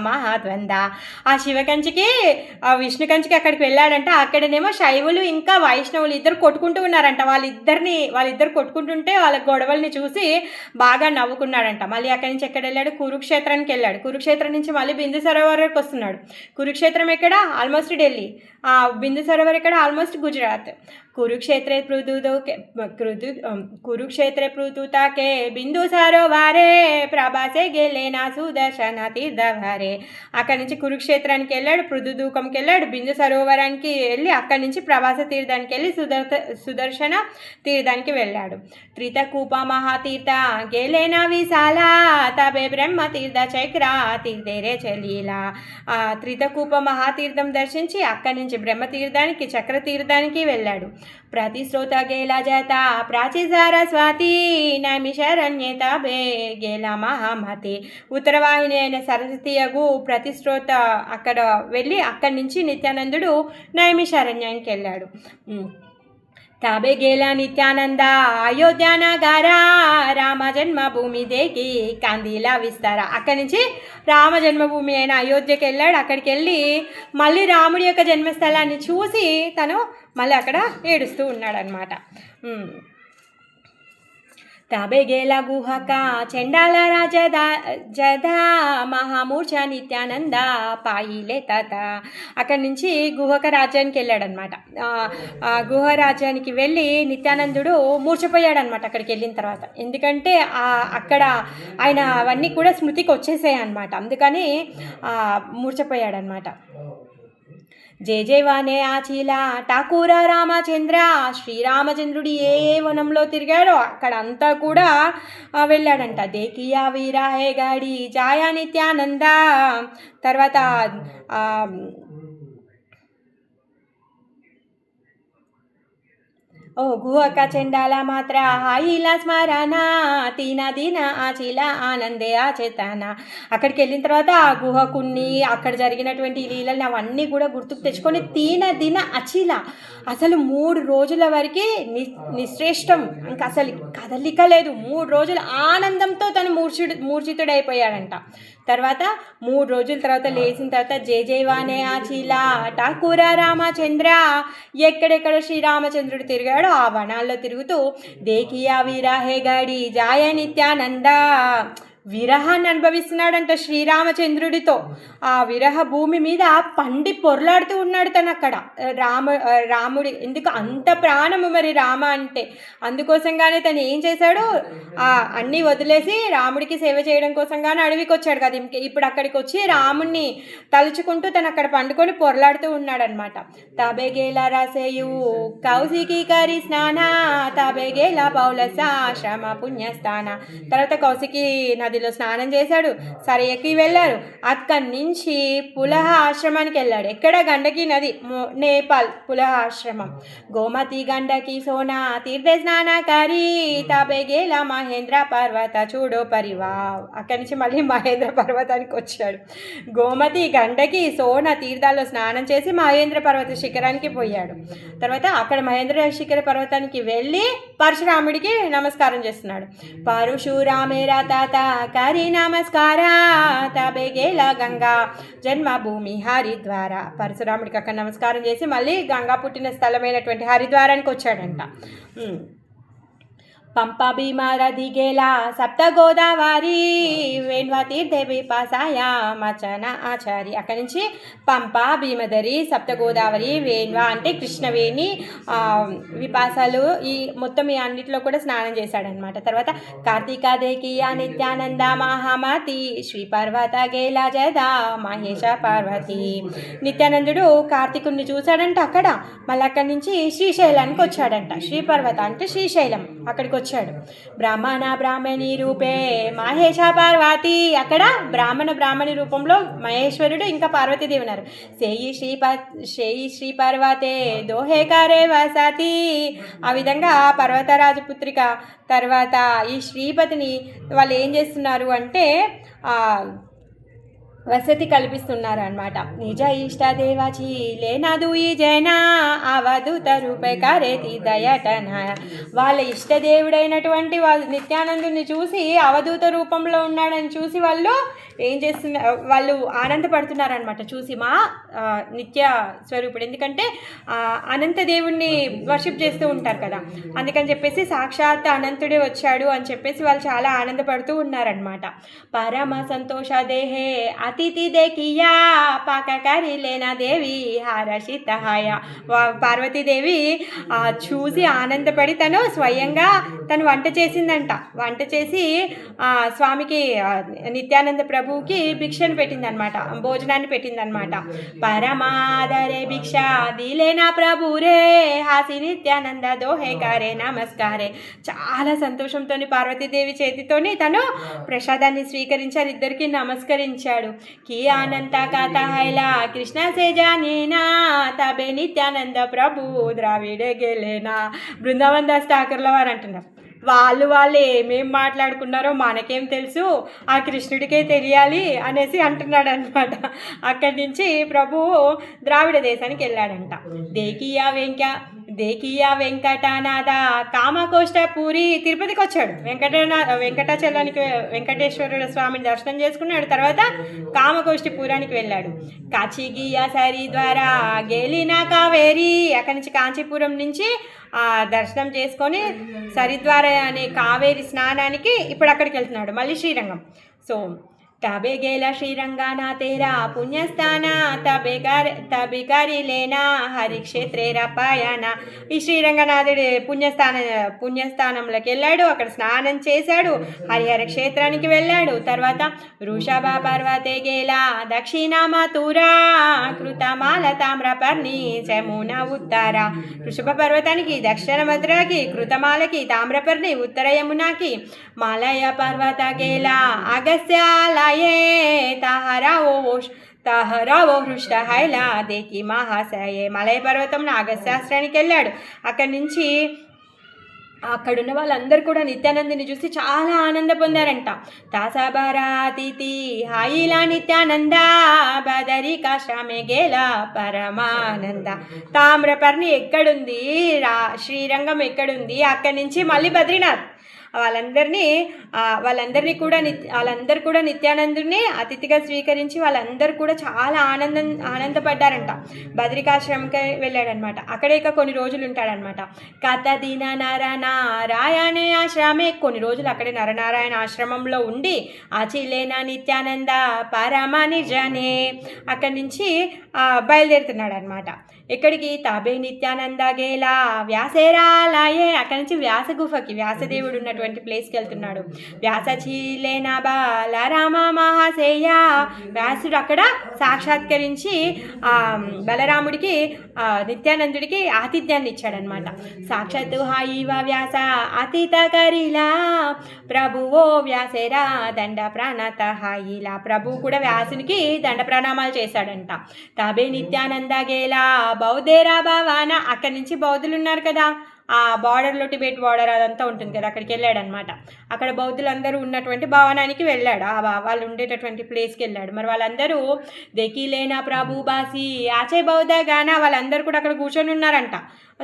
మహాద్వంద. ఆ శివ కంచికి ఆ విష్ణు కంచికి అక్కడికి వెళ్ళాడంట. అక్కడనేమో శైవులు ఇంకా వైష్ణవులు ఇద్దరు కొట్టుకుంటూ ఉన్నారంట. వాళ్ళిద్దరు కొట్టుకుంటుంటే వాళ్ళ గొడవల్ని చూసి బాగా నవ్వుకున్నాడంట. మళ్ళీ అక్కడి నుంచి ఎక్కడ వెళ్ళాడు, కురుక్షేత్రానికి వెళ్ళాడు. కురుక్షేత్రం నుంచి మళ్ళీ బిందు సరోవరకు వస్తున్నాడు. కురుక్షేత్రం ఎక్కడ, ఆల్మోస్ట్ ఢిల్లీ. బిందు సరోవర్ ఎక్కడ, ఆల్మోస్ట్ గుజరాత్. కురుక్షేత్రే పృథుతాకే బిందు సరోవరే ప్రభాసే గెలేనా సుదర్శన తీర్థవరే. అక్కడి నుంచి కురుక్షేత్రానికి వెళ్ళాడు, పృథుదూకంకి వెళ్ళాడు, బిందు సరోవరానికి వెళ్ళి అక్కడి నుంచి ప్రభాస తీర్థానికి వెళ్ళి సుదర్శన తీర్థానికి వెళ్ళాడు. త్రితకూప మహాతీర్థ గేలేన విశాల తబే బ్రహ్మ తీర్థ చక్ర తీర్థేరే చలీలా. త్రితకూప మహాతీర్థం దర్శించి అక్కడి నుంచి బ్రహ్మతీర్థానికి చక్ర తీర్థానికి వెళ్ళాడు. ప్రతిశ్రోత గేల జత ప్రాచీ సరస్వతి నైమిషరణ్యేత బే గేల మహామతి. ఉత్తరవాహిని అయిన సరస్వతియగు ప్రతిశ్రోత అక్కడ వెళ్ళి అక్కడి నుంచి నిత్యానందుడు నైమిషారణ్యానికి వెళ్ళాడు. తాబే గేల నిత్యానంద అయోధ్య నగర రామ జన్మభూమి దేకి కందిలా విస్తార. అక్కడి నుంచి రామ జన్మభూమి అయిన అయోధ్యకి వెళ్ళాడు. అక్కడికి వెళ్ళి మళ్ళీ రాముడి యొక్క జన్మస్థలాన్ని చూసి తను మళ్ళీ అక్కడ ఏడుస్తూ ఉన్నాడనమాట. తాబే గేల గుహక చండాల రాజదా జదా మహామూర్ఛ నిత్యానంద పాయిలే తాత. అక్కడి నుంచి గుహక రాజ్యానికి వెళ్ళాడనమాట. గుహ రాజ్యానికి వెళ్ళి నిత్యానందుడు మూర్ఛపోయాడనమాట అక్కడికి వెళ్ళిన తర్వాత. ఎందుకంటే అక్కడ ఆయన అవన్నీ కూడా స్మృతికి వచ్చేసాయి అనమాట. అందుకని మూర్ఛపోయాడనమాట. జయ జయవానే ఆచీల ఠాకూర రామచంద్ర. శ్రీరామచంద్రుడు ఏ వనంలో తిరిగాడో అక్కడంతా కూడా వెళ్ళాడంట. దేకియా వీరాహే గాడి జాయా నిత్యానంద. తర్వాత ఓ గుహక చండాల మాత్ర హాయిలా స్మరణ తీన దిన ఆచిల ఆనందే ఆచేతన. అక్కడికి వెళ్ళిన తర్వాత ఆ గుహకున్ని అక్కడ జరిగినటువంటి లీలల్ని అవన్నీ కూడా గుర్తుకు తెచ్చుకొని తీన దిన అచిల అసలు 3 రోజుల వరకు నిశ్రేష్టం, ఇంకా అసలు కదలిక లేదు. 3 రోజుల ఆనందంతో తను మూర్ఛితుడైపోయాడంట. తర్వాత 3 రోజుల తర్వాత లేచిన తర్వాత జయ జయవానే ఆచిల ఠాకూర రామచంద్ర. ఎక్కడెక్కడ శ్రీరామచంద్రుడు తిరిగాడో ఆ వనాల్లో తిరుగుతూ దేకియా వీరాహే గాడి జాయ నిత్యానంద. విరహాన్ని అనుభవిస్తున్నాడంట శ్రీరామచంద్రుడితో. ఆ విరహ భూమి మీద పండి పొర్లాడుతూ ఉన్నాడు తను అక్కడ. రాముడి ఎందుకు అంత ప్రాణము మరి రామ అంటే. అందుకోసంగానే తను ఏం చేశాడు, అన్నీ వదిలేసి రాముడికి సేవ చేయడం కోసంగానే అడవికి వచ్చాడు కదా. ఇప్పుడు అక్కడికి వచ్చి రాముడిని తలుచుకుంటూ తను అక్కడ పండుకొని పొర్లాడుతూ ఉన్నాడనమాట. తబేగేల రాసేయు కౌశికి కరి స్నాన తబేగేల పౌలస ఆశ్రమ పుణ్యస్థాన. తర్వాత కౌశికి నదిలో స్నానం చేశాడు. సరే ఎక్కి వెళ్ళారు. అక్కడి నుంచి పులహ ఆశ్రమానికి వెళ్ళాడు. ఎక్కడ? గండకి నది, నేపాల్ పులహ ఆశ్రమం. గోమతి గండకి సోనా తీర్థ స్నానకారి తబేగేల మహేంద్ర పర్వత చూడో పరివావ్. అక్కడి నుంచి మళ్ళీ మహేంద్ర పర్వతానికి వచ్చాడు. గోమతి గండకి సోన తీర్థాల్లో స్నానం చేసి మహేంద్ర పర్వత శిఖరానికి పోయాడు. తర్వాత అక్కడ మహేంద్ర శిఖర పర్వతానికి వెళ్ళి పరశురాముడికి నమస్కారం చేస్తున్నాడు. పరశురామేరా తాత కరి నమస్కార తబేగేల గంగా జన్మభూమి హరిద్వార. పరశురాముడికి అక్కడ నమస్కారం చేసి మళ్ళీ గంగా పుట్టిన స్థలమైనటువంటి హరిద్వారానికి వచ్చాడంట. పంప భీమారధి గేల సప్త గోదావరి వేణ్వ తీర్థే విపాసాయ మచన ఆచారి. అక్కడి నుంచి పంప భీమధరి సప్త గోదావరి వేణ్వ అంటే కృష్ణవేణి విపాసాలు ఈ మొత్తం ఈ అన్నింటిలో కూడా స్నానం చేశాడనమాట. తర్వాత కార్తీక దేకియా నిత్యానంద మహామతి శ్రీ పర్వత గేల జదా మహేష పార్వతి. నిత్యానందుడు కార్తీకుని చూశాడంట అక్కడ. మళ్ళీ అక్కడి నుంచి శ్రీశైలానికి వచ్చాడంట. శ్రీ పర్వత అంటే శ్రీశైలం, అక్కడికి వచ్చాడు. బ్రాహ్మణి రూపే మహేష పార్వతి. అక్కడ బ్రాహ్మణి రూపంలో మహేశ్వరుడు ఇంకా పార్వతీదేవి ఉన్నారు. శేయి శ్రీ పర్వతే దోహేకారే వసతి. ఆ విధంగా పర్వతరాజపుత్రిక తర్వాత ఈ శ్రీపతిని వాళ్ళు ఏం చేస్తున్నారు అంటే వసతి కల్పిస్తున్నారు అనమాట. నిజ ఇష్టదేవాచి లేనాదు ఈ జైన అవధూత రూపకారేతి దయటన. వాళ్ళ ఇష్టదేవుడైనటువంటి నిత్యానందుని చూసి అవధూత రూపంలో ఉన్నాడని చూసి వాళ్ళు ఏం చేస్తున్నారు, వాళ్ళు ఆనందపడుతున్నారనమాట చూసి మా నిత్య స్వరూపుడు. ఎందుకంటే అనంత దేవుణ్ణి వర్షిప్ చేస్తూ ఉంటారు కదా, అందుకని చెప్పేసి సాక్షాత్ అనంతుడే వచ్చాడు అని చెప్పేసి వాళ్ళు చాలా ఆనందపడుతూ ఉన్నారనమాట. పరమ సంతోష దేహే అతిథి దేకియా పాకకారి లేనా దేవి హరషితహాయ. పార్వతీదేవి చూసి ఆనందపడి తను స్వయంగా తను వంట చేసిందంట. వంట చేసి స్వామికి నిత్యానంద ప్రభు ప్రభువుకి భిక్షను పెట్టిందనమాట, భోజనాన్ని పెట్టిందనమాట. పరమాదరే భిక్ష దిలేనా ప్రభు రే హాసి నిత్యానంద దోహే కారే నమస్కారే. చాలా సంతోషంతో పార్వతీదేవి చేతితోని తను ప్రసాదాన్ని స్వీకరించారు, ఇద్దరికి నమస్కరించాడు. కి ఆనంద కాత హైలా కృష్ణ సే జానేనా తబే నిత్యానంద ప్రభు ద్రావిడే గెలేనా. బృందావన్ దాస్ ఠాకూర్ల వారు అంటున్నారు, వాళ్ళు ఏమేం మాట్లాడుకున్నారో మనకేం తెలుసు, ఆ కృష్ణుడికే తెలియాలి అనేసి అంటున్నాడు అనమాట. అక్కడి నుంచి ప్రభువు ద్రావిడ దేశానికి వెళ్ళాడంట. దేకియా వెంకటనాథ కామకోష్టపురి, తిరుపతికి వచ్చాడు. వెంకటాచలానికి వెంకటేశ్వర స్వామిని దర్శనం చేసుకున్నాడు. తర్వాత కామకోష్టిపురానికి వెళ్ళాడు. కాచిగియా సరి ద్వారా గేలిన కావేరి, అక్కడి నుంచి కాంచీపురం నుంచి దర్శనం చేసుకొని సరిద్వార అనే కావేరి స్నానానికి ఇప్పుడు అక్కడికి వెళ్తున్నాడు, మళ్ళీ శ్రీరంగం. సో తబే గేలా శ్రీరంగానా తేరా పుణ్యస్థాన తబికారి లేనా హరిక్షేత్రే రపాయన. ఈ శ్రీరంగనాథుడి పుణ్యస్థానంలోకి వెళ్ళాడు, అక్కడ స్నానం చేశాడు, హరిహర క్షేత్రానికి వెళ్ళాడు. తర్వాత వృషభ పర్వతే గేలా దక్షిణ మథురా కృతమాల తామ్రపర్ణి జమున ఉత్తర. వృషభ పర్వతానికి, దక్షిణ మథురాకి, కృతమాలకి, తామ్రపర్ణి ఉత్తర యమునాకి. మలయ పర్వత గేలా అగస్యాల తహరావో హృష్ట హైలా దేకి మహాశయే. మలయ పర్వతంలో అగస్త్యాశ్రానికి వెళ్ళాడు. అక్కడి నుంచి అక్కడున్న వాళ్ళందరూ కూడా నిత్యానందుని చూసి చాలా ఆనంద పొందారంట. తాసాబరాతిథి హాయిలా నిత్యానంద బదరికాశ్రమే గేలా పరమానంద. తామ్రపర్ణి ఎక్కడుంది, శ్రీరంగం ఎక్కడుంది, అక్కడి నుంచి మళ్ళీ బద్రీనాథ్. వాళ్ళందరూ కూడా నిత్యానందుని అతిథిగా స్వీకరించి వాళ్ళందరూ కూడా చాలా ఆనందపడ్డారంట. బద్రికాశ్రమంకి వెళ్ళాడనమాట. అక్కడే ఇక కొన్ని రోజులు ఉంటాడనమాట. కథదిన నరనారాయణ ఆశ్రమే, కొన్ని రోజులు అక్కడే నరనారాయణ ఆశ్రమంలో ఉండి ఆచిలేన నిత్యానంద పరమ నిర్జనే, అక్కడి నుంచి బయలుదేరుతున్నాడు అనమాట. ఎక్కడికి? తాబే నిత్యానంద గేలా వ్యాసేరాలయే, అక్కడి నుంచి వ్యాస గుఫకి, వ్యాసదేవుడు ఉన్నటువంటి ప్లేస్కి వెళ్తున్నాడు. వ్యాసచీలేన బలరామ మహాశయ, వ్యాసుడు అక్కడ సాక్షాత్కరించి బలరాముడికి నిత్యానందుడికి ఆతిథ్యాన్ని ఇచ్చాడనమాట. సాక్షాత్తు హాయివ వ్యాస అతిథ కరిలా ప్రభువో వ్యాసేరా దండ ప్రాణత హాయిలా. ప్రభువు కూడా వ్యాసునికి దండ ప్రణామాలు చేశాడంట. తాబే నిత్యానంద గేలా బౌద్ధేరా భవాన, అక్కడి నుంచి బౌద్ధులు ఉన్నారు కదా, ఆ బార్డర్లో టిబెట్ బార్డర్ అదంతా ఉంటుంది కదా, అక్కడికి వెళ్ళాడనమాట. అక్కడ బౌద్ధులందరూ ఉన్నటువంటి భవనానికి వెళ్ళాడు, వాళ్ళు ఉండేటటువంటి ప్లేస్కి వెళ్ళాడు. మరి వాళ్ళందరూ దెకిలేనా ప్రభు బాసి ఆచే బౌద్ధ గాన, వాళ్ళందరూ కూడా అక్కడ కూర్చొని ఉన్నారంట,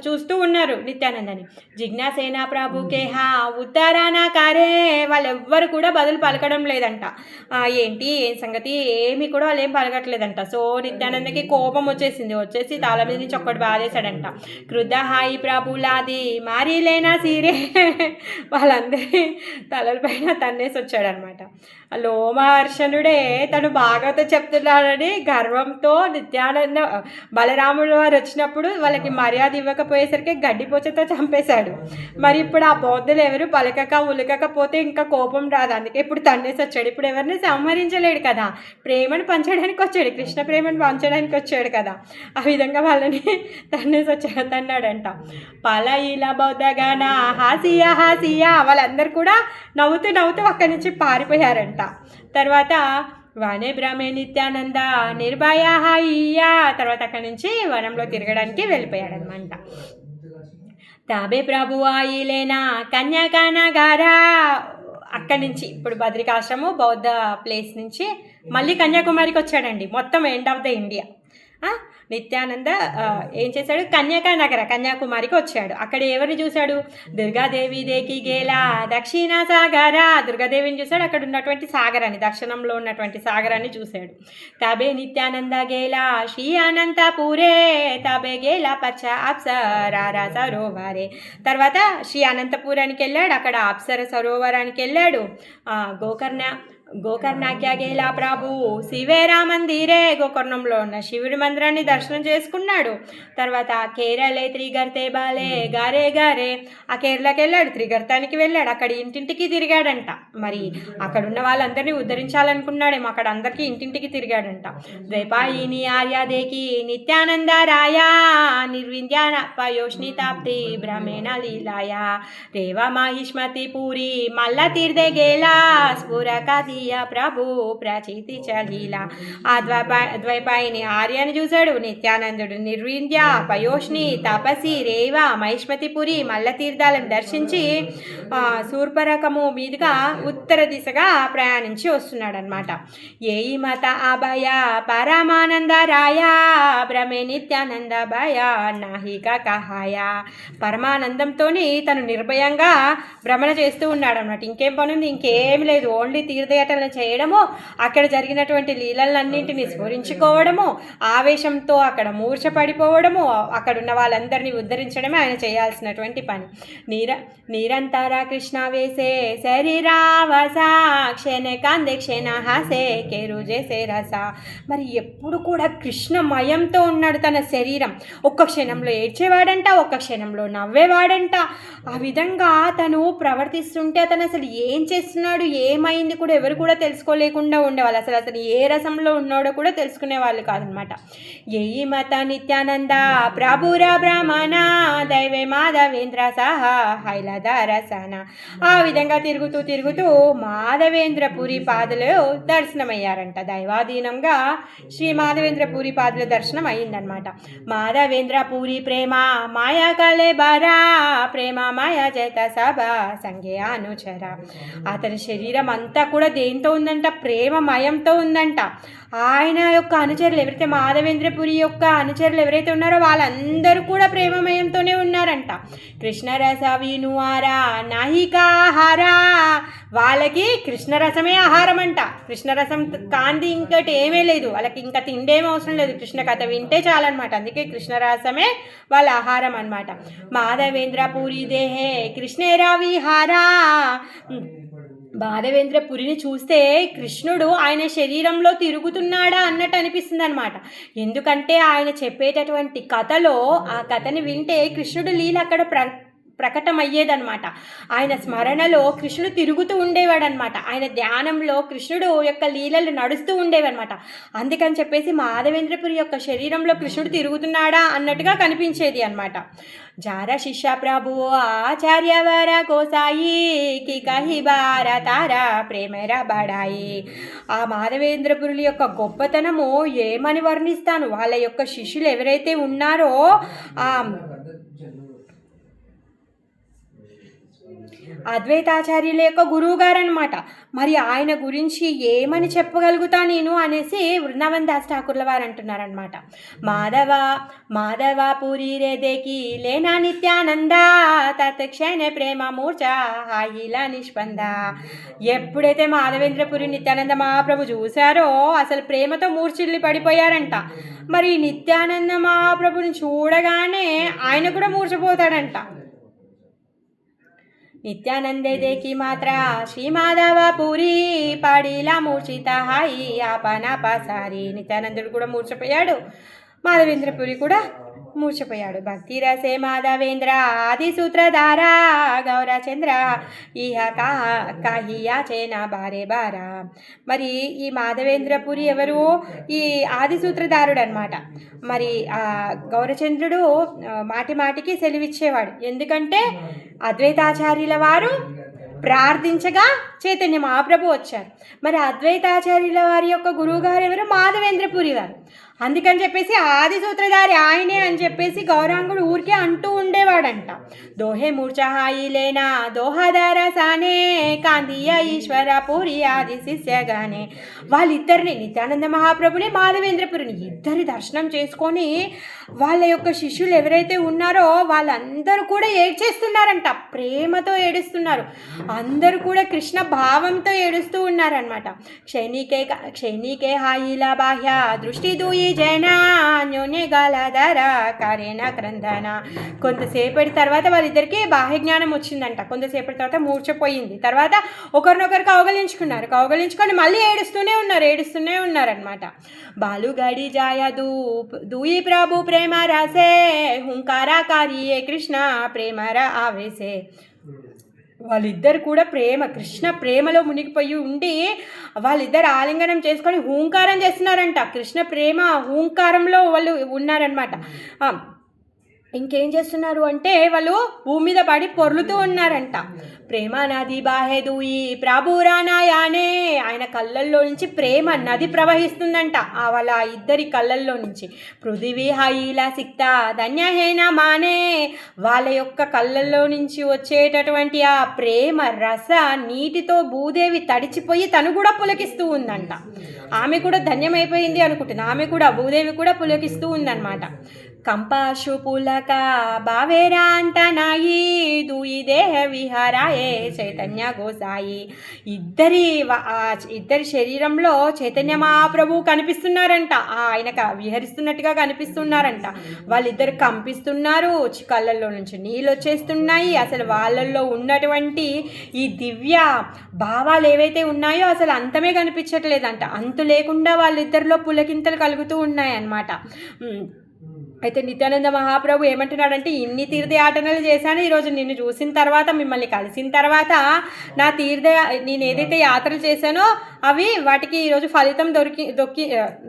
చూస్తూ ఉన్నారు నిత్యానందని. జిజ్ఞాసేనా ప్రభు కేహా ఉత్తరానా కారే, వాళ్ళెవ్వరు కూడా బదులు పలకడం లేదంట. ఏంటి ఏం సంగతి ఏమి కూడా వాళ్ళు ఏం పలకట్లేదంట. సో నిత్యానందకి కోపం వచ్చేసి తాళ మీద నుంచి ఒక్కటి బాధేశాడంట. క్రుద్ధ హాయి ప్రభులాది మారీలేనా సీరే, వాళ్ళందరి తలలపైన తన్నేసి వచ్చాడనమాట. లోమహర్షణుడే తను భాగవతం చెప్తున్నాడని గర్వంతో నిత్యానంద బలరాముడు వారు వచ్చినప్పుడు వాళ్ళకి మర్యాద ఇవ్వకపోయేసరికి గడ్డిపోచతో చంపేశాడు. మరి ఇప్పుడు ఆ బౌద్ధులు ఎవరు ఉలకకపోతే ఇంకా కోపం రాదు, అందుకే ఇప్పుడు తన్నేసి వచ్చాడు. ఇప్పుడు ఎవరిని సంహరించలేడు కదా, ప్రేమను పంచడానికి వచ్చాడు, కృష్ణ ప్రేమను పంచడానికి వచ్చాడు కదా, ఆ విధంగా వాళ్ళని తన్నాడంట. పలయిల బౌద్ధగాన హాసియా, వాళ్ళందరూ కూడా నవ్వుతూ అక్కడి నుంచి పారిపోయారంట. తర్వాత వనే బ్రహ్మే నిత్యానంద నిర్భయ హాయియా, తర్వాత అక్కడి నుంచి వనంలో తిరగడానికి వెళ్ళిపోయాడనమాట. తాబే ప్రభు ఆయిలేనా కన్యాకానగారా, అక్కడి నుంచి ఇప్పుడు బద్రికాశ్రము బౌద్ధ ప్లేస్ నుంచి మళ్ళీ కన్యాకుమారికి వచ్చాడండి. మొత్తం end of the India. Nithyananda ఏం చేశాడు? కన్యాకుమారికి వచ్చాడు. అక్కడ ఎవరిని చూశాడు? దుర్గాదేవి దేకి గేలా దక్షిణ సాగర, దుర్గాదేవిని చూశాడు. అక్కడ ఉన్నటువంటి సాగరాన్ని, దక్షిణంలో ఉన్నటువంటి సాగరాన్ని చూశాడు. తబే నిత్యానంద గేలా శ్రీ అనంతపూరే తబే గేలా పచ్చ అప్సరా సరోవరే. తర్వాత శ్రీ అనంతపురానికి వెళ్ళాడు, అక్కడ అప్సర సరోవరానికి వెళ్ళాడు. గోకర్ణాఖ్య గేలా ప్రభు శివేరా మందిరే, గోకర్ణంలో ఉన్న శివుడి మందిరాన్ని దర్శనం చేసుకున్నాడు. తర్వాత కేరళే త్రిగర్తే బాలే గారే గారే, ఆ కేరళకి వెళ్ళాడు, త్రిగర్తానికి వెళ్ళాడు, అక్కడ ఇంటింటికి తిరిగాడంట. మరి అక్కడ ఉన్న వాళ్ళందరినీ ఉద్ధరించాలనుకున్నాడేమో, అక్కడ అందరికీ ఇంటింటికి తిరిగాడంట. ద్వైపాయిని ఆర్యాదేకి నిత్యానంద రాయా నిర్వింధ్యాన పయోష్ణితాప్తి భ్రమేణ లీలాయా రేవా మాహిష్మతి పూరి మల్ల తీర్థే గేలా స్ఫురకాది ప్రభు ప్రచితి చలీల. ఆ ద్వైపాయిని ఆర్యని చూశాడు, నిత్యానందుడు, నిర్వింధ్య, పయోష్ణి, తపసి, రేవ, మహిష్మతిపురి మల్ల తీర్థాలను దర్శించి శూర్పరకము మీదుగా ఉత్తర దిశగా ప్రయాణించి వస్తున్నాడు అనమాట. ఏయి మత అభయ పరమానంద రాయ భ్రమే నిత్యానంద భయ నాహిక కహాయ. పరమానందంతో తను నిర్భయంగా భ్రమణ చేస్తూ ఉన్నాడు అనమాట. ఇంకేం పని ఉంది, ఇంకేం లేదు, ఓన్లీ తీర్థయాత్రలను చేయడము, అక్కడ జరిగినటువంటి లీలలన్నింటినీ స్మరించుకోవడము, ఆవేశంతో అక్కడ మూర్ఛ పడిపోవడము, అక్కడున్న వాళ్ళందరినీ ఉద్ధరించడమే ఆయన చేయాల్సినటువంటి పని. నిరంతర కృష్ణ వేసే శరీరావస క్షణ కాందే క్షణ హాసే కేరుజేసే రస. మరి ఎప్పుడు కూడా కృష్ణమయంతో ఉన్నాడు తన శరీరం. ఒక్క క్షణంలో ఏడ్చేవాడంట, ఒక్క క్షణంలో నవ్వేవాడంట. ఆ విధంగా తను ప్రవర్తిస్తుంటే అతను అసలు ఏం చేస్తున్నాడు, ఏమైంది కూడా ఎవరు కూడా తెలుసుకోలేకుండా ఉండేవాళ్ళు. అసలు ఏ రసంలో ఉన్నాడో కూడా తెలుసుకునే వాళ్ళు కాదనమాట. ఏయి మత నిత్యానంద ప్రభుర బ్రహ్మణ దైవే మాధవేంద్ర సహా హైలద రసన. ఆ విధంగా తిరుగుతూ మాధవేంద్రపురి పాదులు దర్శనమయ్యారంట. దైవాధీనంగా శ్రీ మాధవేంద్రపురి పాదుల దర్శనం అయ్యిందనమాట. మాధవేంద్రపురి ప్రేమ మాయా కలే బరా ప్రేమ మాయా చేత సభ సంగే అనుచర. అతని శరీరం అంతా కూడా దేంతో ఉందంట, ప్రేమమయంతో ఉందంట. ఆయన యొక్క అనుచరులు ఎవరైతే, మాధవేంద్రపురి యొక్క అనుచరులు ఎవరైతే ఉన్నారో వాళ్ళందరూ కూడా ప్రేమమయంతోనే ఉన్నారంట. కృష్ణరస వినువారా నాహికాహారా, వాళ్ళకి కృష్ణరసమే ఆహారం అంట. కృష్ణరసం కాంతి ఇంకటి ఏమీ లేదు, వాళ్ళకి ఇంకా తిండేం అవసరం లేదు, కృష్ణ కథ వింటే చాలన్నమాట. అందుకే కృష్ణరసమే వాళ్ళ ఆహారం అన్నమాట. మాధవేంద్రపురి దేహే కృష్ణేరా విహారా. మాధవేంద్రపురిని చూస్తే కృష్ణుడు ఆయన శరీరంలో తిరుగుతున్నాడా అన్నట్టు అనిపిస్తుంది అనమాట. ఎందుకంటే ఆయన చెప్పేటటువంటి కథలో ఆ కథని వింటే కృష్ణుడు లీల అక్కడ ప్రకటమయ్యేదనమాట. ఆయన స్మరణలో కృష్ణుడు తిరుగుతూ ఉండేవాడనమాట. ఆయన ధ్యానంలో కృష్ణుడు యొక్క లీలలు నడుస్తూ ఉండేవన్నమాట. అందుకని చెప్పేసి మాధవేంద్రపురి యొక్క శరీరంలో కృష్ణుడు తిరుగుతున్నాడా అన్నట్టుగా కనిపించేది అనమాట. జార శిష్య ప్రభు ఆచార్యవర కోసాయి కి కహి భారతారా ప్రేమరా బడాయి. ఆ మాధవేంద్రపురుల యొక్క గొప్పతనము ఏమని వర్ణిస్తాను. వాళ్ళ యొక్క శిష్యులు ఎవరైతే ఉన్నారో ఆ అద్వైతాచార్యుల యొక్క గురువు గారు అనమాట. మరి ఆయన గురించి ఏమని చెప్పగలుగుతా నేను అనేసి వృందావన్ దాస్ ఠాకూర్ల వారు అంటున్నారనమాట. మాధవ పూరి రేదేకి లేనా నిత్యానంద తత్క్షణ ప్రేమ మూర్ఛ హాయిలా నిష్పంద. ఎప్పుడైతే మాధవేంద్రపురి నిత్యానంద మహాప్రభు చూశారో అసలు ప్రేమతో మూర్ఛిల్లి పడిపోయారంట. మరి నిత్యానంద మహాప్రభుని చూడగానే ఆయన కూడా మూర్ఛపోతాడంట. నిత్యానందే దేకి మాత్ర శ్రీ మాధవ పూరి పాడిలా మూర్ఛిత హాయి ఆపన పసారి. నిత్యానందుడు కూడా మూర్ఛపోయాడు, మాధవేంద్రపురి కూడా మూర్ఛపోయాడు. భక్తి రసే మాధవేంద్ర ఆది సూత్రధార గౌరచంద్ర ఇహ కాహియా చేన బారే బారా. మరి ఈ మాధవేంద్రపురి ఎవరు, ఈ ఆది సూత్రధారుడు అనమాట. మరి గౌరచంద్రుడు మాటి మాటికి సెలవిచ్చేవాడు. ఎందుకంటే అద్వైతాచార్యుల వారు ప్రార్థించగా చైతన్య మహాప్రభు వచ్చారు. మరి అద్వైతాచార్యుల వారి యొక్క గురువుగారు ఎవరు, మాధవేంద్రపురి వారు. అందుకని చెప్పేసి ఆది సూత్రధారి ఆయనే అని చెప్పేసి గౌరాంగుడు ఊరికే అంటూ ఉండేవాడంట. దోహే మూర్ఛహాయి లేనా దోహదార సానే కాందీయ ఈశ్వర పూరి ఆది శిష్యగానే. వాళ్ళిద్దరిని, నిత్యానంద మహాప్రభుని మాధవేంద్రపురిని ఇద్దరి దర్శనం చేసుకొని వాళ్ళ యొక్క శిష్యులు ఎవరైతే ఉన్నారో వాళ్ళందరూ కూడా ఏడ్చేస్తున్నారంట, ప్రేమతో ఏడుస్తున్నారు. అందరూ కూడా కృష్ణ భావంతో ఏడుస్తూ ఉన్నారనమాట. క్షణికే హాయిలా బాహ్య దృష్టి దూయి జన అన్యోన్య గలధర కరేణ క్రందన. కొంతసేపటి తర్వాత వాళ్ళిద్దరికి బాహ్య జ్ఞానం వచ్చిందంట. కొంతసేపటి తర్వాత మూర్చపోయింది. తర్వాత ఒకరినొకరు కౌగలించుకొని మళ్ళీ ఏడుస్తూనే ఉన్నారనమాట. బాలుగడి జాయ దూయి ప్రభు ప్రేమ రాసే హుంకారాకారి కృష్ణ ప్రేమర ఆవేసే. వాళ్ళిద్దరు కూడా కృష్ణ ప్రేమలో మునిగిపోయి ఉండి వాళ్ళిద్దరు ఆలింగనం చేసుకొని హూంకారం చేస్తున్నారంట. కృష్ణ ప్రేమ హూంకారంలో వాళ్ళు ఉన్నారనమాట. ఇంకేం చేస్తున్నారు అంటే వాళ్ళు భూమి మీద పడి పొర్లుతూ ఉన్నారంట. ప్రేమ నది బాహెదూయి ప్రాభురానాయానే. ఆయన కళ్ళల్లో నుంచి ప్రేమ నది ప్రవహిస్తుందంట వాళ్ళ ఇద్దరి కళ్ళల్లో నుంచి. పృథివీ హాయిలా సిక్త ధన్యహేన మానే. వాళ్ళ యొక్క కళ్ళల్లో నుంచి వచ్చేటటువంటి ఆ ప్రేమ రస నీటితో భూదేవి తడిచిపోయి తను కూడా పులకిస్తూ ఉందంట. ఆమె కూడా ధన్యమైపోయింది అనుకుంటుంది. ఆమె కూడా భూదేవి కూడా పులకిస్తూ ఉందన్నమాట. కంపాశు పులక బావేరాంతనాయి దూయి దేహ విహారాయే చైతన్య గోసాయి. ఇద్దరి శరీరంలో చైతన్య మహాప్రభు కనిపిస్తున్నారంట. ఆయన విహరిస్తున్నట్టుగా కనిపిస్తున్నారంట. వాళ్ళిద్దరు కంపిస్తున్నారు. కళ్ళల్లో నుంచి నీళ్ళు వచ్చేస్తున్నాయి. అసలు వాళ్ళల్లో ఉన్నటువంటి ఈ దివ్య భావాలు ఏవైతే ఉన్నాయో అసలు అంతమే కనిపించట్లేదంట. అంతు లేకుండా వాళ్ళిద్దరిలో పులకింతలు కలుగుతూ ఉన్నాయన్నమాట. అయితే నిత్యానంద మహాప్రభు ఏమంటున్నాడంటే, ఇన్ని తీర్థయాటనలు చేశాను, ఈరోజు నిన్ను చూసిన తర్వాత మిమ్మల్ని కలిసిన తర్వాత నేను ఏదైతే యాత్రలు చేశానో వాటికి ఈరోజు ఫలితం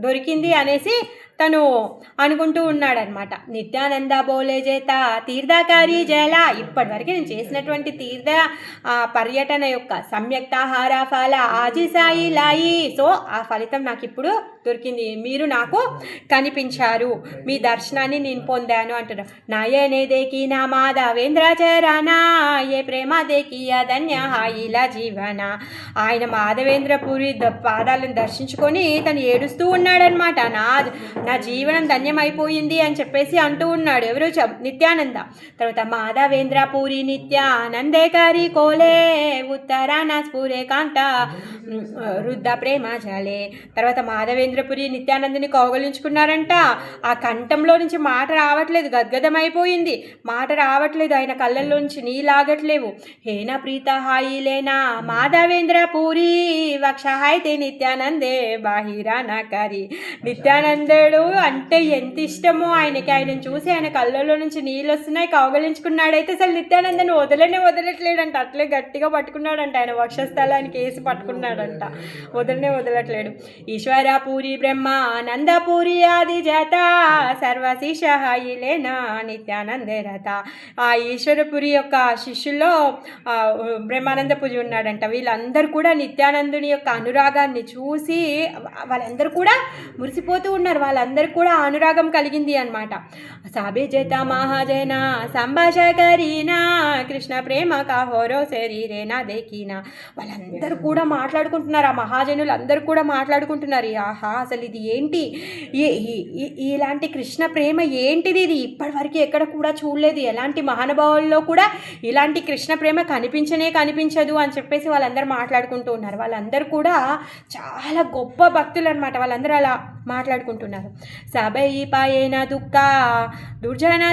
దొరికింది అనేసి తను అనుకుంటూ ఉన్నాడనమాట. నిత్యానంద బోలే చేత తీర్థకారి జల. ఇప్పటివరకు నేను చేసినటువంటి తీర్థ పర్యటన యొక్క సమ్యక్తాహార ఫల ఆజి సాయి లాయి. సో ఆ ఫలితం నాకు ఇప్పుడు దొరికింది. మీరు నాకు కనిపించారు, మీ దర్శనాన్ని నేను పొందాను అంటున్నారు. నాయనే దేకి నా మాధవేంద్రచరణ ఏ ప్రేమ దేకి అధన్య హాయిలా జీవన. ఆయన మాధవేంద్రపురి పాదాలను దర్శించుకొని తను ఏడుస్తూ ఉన్నాడనమాట. నా జీవనం ధన్యమైపోయింది అని చెప్పేసి అంటూ ఉన్నాడు. ఎవరు? నిత్యానంద. తర్వాత మాధవేంద్రపురి నిత్యానందేకరి కోలే ఉత్తరాన స్ఫూరే కాంత వృద్ధ ప్రేమ జలే. తర్వాత మాధవేంద్రపురి నిత్యానందని కౌగలించుకున్నారంట. ఆ కంఠంలో నుంచి మాట రావట్లేదు, గద్గదమైపోయింది, మాట రావట్లేదు. ఆయన కళ్ళల్లోంచి నీలాగట్లేవు. హేన ప్రీత హాయిలేనా మాధవేంద్రపురి వక్షహాయితే నిత్యానందే బాహిరా నకరి. నిత్యానందుడు అంటే ఎంత ఇష్టమో ఆయనకి. ఆయనను చూసి ఆయన కళ్ళల్లో నుంచి నీళ్ళు వస్తున్నాయి, కౌగలించుకున్నాడైతే అసలు నిత్యానందని వదలట్లేడంట. అట్లే గట్టిగా పట్టుకున్నాడంట. ఆయన వక్షస్థలానికి వేసి పట్టుకున్నాడంట, వదలట్లేడు. ఈశ్వరపూరి బ్రహ్మ నందపూరి ఆది జాత సర్వశిష హాయిలేనా నిత్యానందే రథ. ఆ ఈశ్వరపురి యొక్క శిష్యుల్లో బ్రహ్మానందపురి ఉన్నాడంట. వీళ్ళందరూ కూడా నిత్యానందుని యొక్క అనురాగాన్ని చూసి వాళ్ళందరూ కూడా మురిసిపోతూ ఉన్నారు. వాళ్ళందరూ కూడా అనురాగం కలిగింది అనమాట. సాబేజత మహాజన సంభాషకరీనా కృష్ణ ప్రేమ కాహోరో శరీరేనా దేకినా. వాళ్ళందరూ కూడా మాట్లాడుకుంటున్నారు. ఆ మహాజనులు అందరూ కూడా మాట్లాడుకుంటున్నారు. ఆహా, అసలు ఇది ఏంటి, ఇలాంటి కృష్ణ ప్రేమ ఏంటిది, ఇది ఇప్పటివరకు ఎక్కడ కూడా చూడలేదు, ఎలాంటి మహానుభావుల్లో కూడా ఇలాంటి కృష్ణ ప్రేమ కనిపించదు అని చెప్పేసి వాళ్ళందరూ మాట్లాడుకుంటూ ఉన్నారు. వాళ్ళందరూ కూడా చాలా గొప్ప భక్తులు అనమాట. వాళ్ళందరూ అలా మాట్లాడుకుంటున్నారు. సభై పాయేన దుఃఖ దుర్జన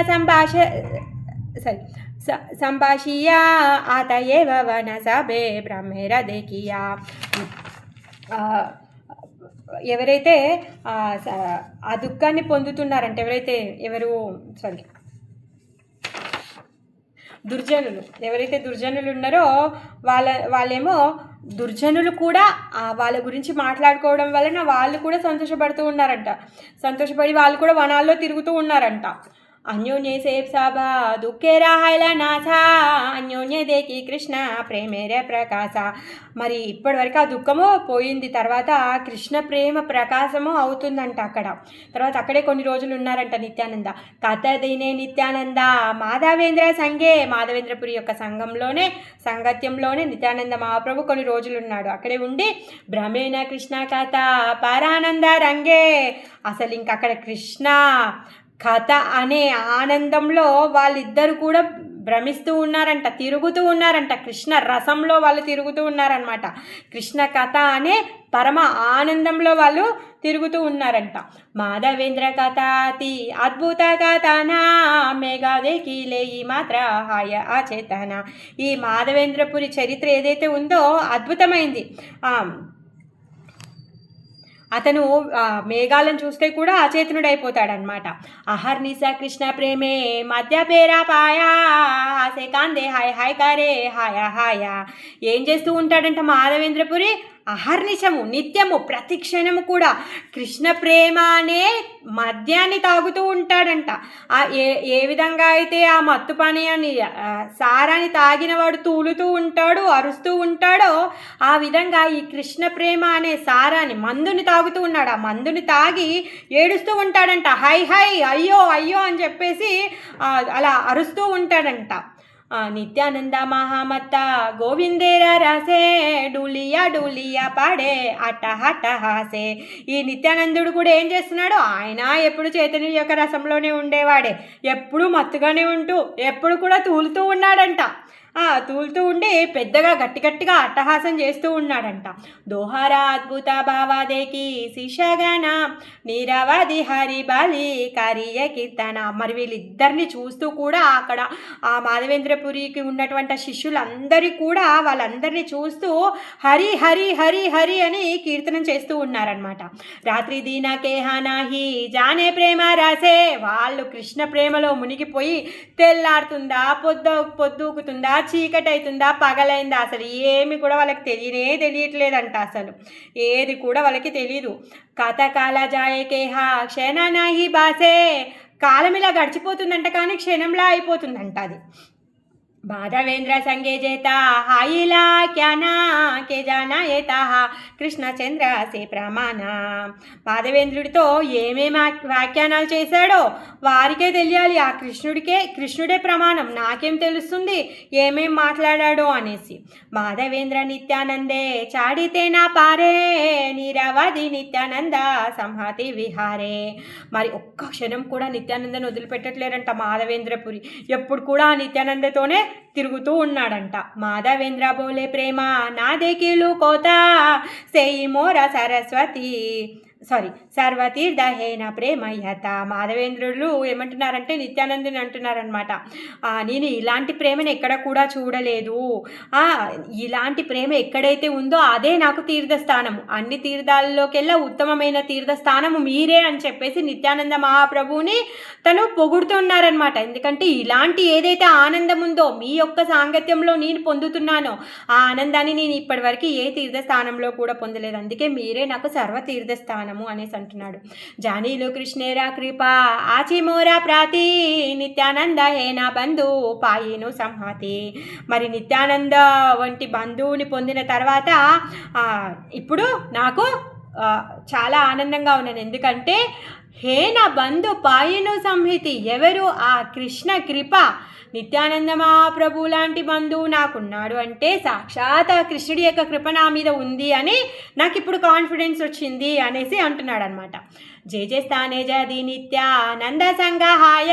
సంభాషియా ఆతయేవ వన సభే బ్రహ్మేర దేకియా. ఎవరైతే ఆ దుఃఖాన్ని పొందుతున్నారంటే ఎవరైతే దుర్జనులు ఉన్నారో వాళ్ళేమో దుర్జనులు కూడా వాళ్ళ గురించి మాట్లాడుకోవడం వలన వాళ్ళు కూడా సంతోషపడుతూ ఉన్నారంట. సంతోషపడి వాళ్ళు కూడా వనాల్లో తిరుగుతూ ఉన్నారంట. అన్యోన్య సేఫ్ సభా దుఃఖే రాహాయిల నాథ అన్యోన్య దేకి కృష్ణ ప్రేమేరే ప్రకాశ. మరి ఇప్పటివరకు ఆ దుఃఖము పోయింది, తర్వాత కృష్ణ ప్రేమ ప్రకాశము అవుతుందంట అక్కడ. తర్వాత అక్కడే కొన్ని రోజులు ఉన్నారంట నిత్యానంద. కథదినే నిత్యానంద మాధవేంద్ర సంఘే. మాధవేంద్రపురి యొక్క సంగత్యంలోనే నిత్యానంద మహాప్రభు కొన్ని రోజులు ఉన్నాడు. అక్కడే ఉండి బ్రహ్మేణ కృష్ణ కథ పరానంద రంగే. అసలు ఇంక అక్కడ కృష్ణ కథ అనే ఆనందంలో వాళ్ళిద్దరు కూడా భ్రమిస్తూ ఉన్నారంట, తిరుగుతూ ఉన్నారంట, కృష్ణ రసంలో వాళ్ళు తిరుగుతూ ఉన్నారనమాట. కృష్ణ కథ అనే పరమ ఆనందంలో వాళ్ళు తిరుగుతూ ఉన్నారంట. మాధవేంద్ర కథాతి అద్భుత కథన మేఘాదేకిలే ఈ మాత్ర హాయ ఆచేతన. ఈ మాధవేంద్రపురి చరిత్ర ఏదైతే ఉందో అద్భుతమైంది. అతను మేఘాలను చూస్తే కూడా అచేతనుడైపోతాడనమాట. అహర్నిశ కృష్ణ ప్రేమే మధ్య పేరా పాయా హాసే కాందే హాయ్ హాయ్ కారే హాయ హాయ. ఏం చేస్తూ ఉంటాడంట మాధవేంద్రపురి? అహర్నిశము, నిత్యము, ప్రతి క్షణము కూడా కృష్ణ ప్రేమ అనే మద్యాన్ని తాగుతూ ఉంటాడంట. ఏ విధంగా అయితే ఆ మత్తు పానీయాన్ని సారాన్ని తాగిన వాడు తూలుతూ ఉంటాడు, అరుస్తూ ఉంటాడో, ఆ విధంగా ఈ కృష్ణ ప్రేమ అనే సారాన్ని, మందుని తాగుతూ ఉన్నాడు. ఆ మందుని తాగి ఏడుస్తూ ఉంటాడంట. హై హై అయ్యో అయ్యో అని చెప్పేసి అలా అరుస్తూ ఉంటాడంట. నిత్యానంద మహామత్త గోవిందేర రాసే డూలియా డూలియా పాడే అట్ట హట్ట హాసే. ఈ నిత్యానందుడు కూడా ఏం చేస్తున్నాడు? ఆయన ఎప్పుడు చైతన్య యొక్క రసంలోనే ఉండేవాడే, ఎప్పుడు మత్తుగానే ఉంటూ ఎప్పుడు కూడా తూలుతూ ఉన్నాడంట. తూలుతూ ఉండి పెద్దగా గట్టి గట్టిగా అట్టహాసం చేస్తూ ఉన్నాడంట. దోహారా అద్భుత భావాదేకి శిషగణ నీరవది హరి బలి కరియ కీర్తన. మరి వీళ్ళిద్దరిని చూస్తూ కూడా అక్కడ ఆ మాధవేంద్రపురికి ఉన్నటువంటి శిష్యులందరూ కూడా వాళ్ళందరినీ చూస్తూ హరి హరి హరి హరి అని కీర్తనం చేస్తూ ఉన్నారనమాట. రాత్రి దీనకే హనాహి జానే ప్రేమ రాసే. వాళ్ళు కృష్ణ ప్రేమలో మునిగిపోయి తెల్లారుతుందా, పొద్దుకుతుందా, చీకటి అవుతుందా, పగలైందా, అసలు ఏమి కూడా వాళ్ళకి తెలియట్లేదంట. అసలు ఏది కూడా వాళ్ళకి తెలీదు. కథకాల జాయకేహా క్షణ నాహి బాసే. కాలం ఇలా గడిచిపోతుందంట, కానీ క్షణంలా అయిపోతుందంట అది. మాధవేంద్ర సంగే చేత హాయిలా క్యానా కే జానా ఏతా కృష్ణచంద్ర సే ప్రమాణ. మాధవేంద్రుడితో ఏమేమి వ్యాఖ్యానాలు చేశాడో వారికే తెలియాలి. ఆ కృష్ణుడే ప్రమాణం, నాకేం తెలుస్తుంది ఏమేం మాట్లాడాడో అనేసి. మాధవేంద్ర నిత్యానందే చాడితే నా పారే నీరవది నిత్యానంద సంహతి విహారే. మరి ఒక్క క్షణం కూడా నిత్యానందని వదిలిపెట్టట్లేరంట మాధవేంద్రపురి. ఎప్పుడు కూడా ఆ నిత్యానందతోనే తిరుగుతూ ఉన్నాడంట. మాధవేంద్ర బోలే ప్రేమ నాదే కీలు కోత సేయి మోర సర్వతీర్థహేన ప్రేమయ్యత. మాధవేంద్రులు ఏమంటున్నారంటే నిత్యానందుని అంటున్నారనమాట, నేను ఇలాంటి ప్రేమను ఎక్కడ కూడా చూడలేదు. ఇలాంటి ప్రేమ ఎక్కడైతే ఉందో అదే నాకు తీర్థస్థానము, అన్ని తీర్థాల్లోకెల్లా ఉత్తమమైన తీర్థస్థానము మీరే అని చెప్పేసి నిత్యానంద మహాప్రభువుని తను పొగుడుతున్నారనమాట. ఎందుకంటే ఇలాంటి ఏదైతే ఆనందం ఉందో మీ యొక్క సాంగత్యంలో నేను పొందుతున్నానో ఆ ఆనందాన్ని నేను ఇప్పటివరకు ఏ తీర్థస్థానంలో కూడా పొందలేదు, అందుకే మీరే నాకు సర్వతీర్థస్థానం అనేసి అంటున్నాడు. జానీలు కృష్ణేరా కృప ఆచి మోరా ప్రాతి నిత్యానంద హేనా బంధు పాయిను సంహతి. మరి నిత్యానంద వంటి బంధువుని పొందిన తర్వాత ఇప్పుడు నాకు చాలా ఆనందంగా ఉన్నాను. ఎందుకంటే హేన బంధు పాయిను సంహితి, ఎవరు? ఆ కృష్ణ కృప, నిత్యానంద మహాప్రభు లాంటి బంధువు నాకున్నాడు అంటే సాక్షాత్ కృష్ణుడి యొక్క కృప నా మీద ఉంది అని నాకు ఇప్పుడు కాన్ఫిడెన్స్ వచ్చింది అనేసి అంటున్నాడు అనమాట. జయ జయ స్థానే జది నిత్యానంద సంగహాయ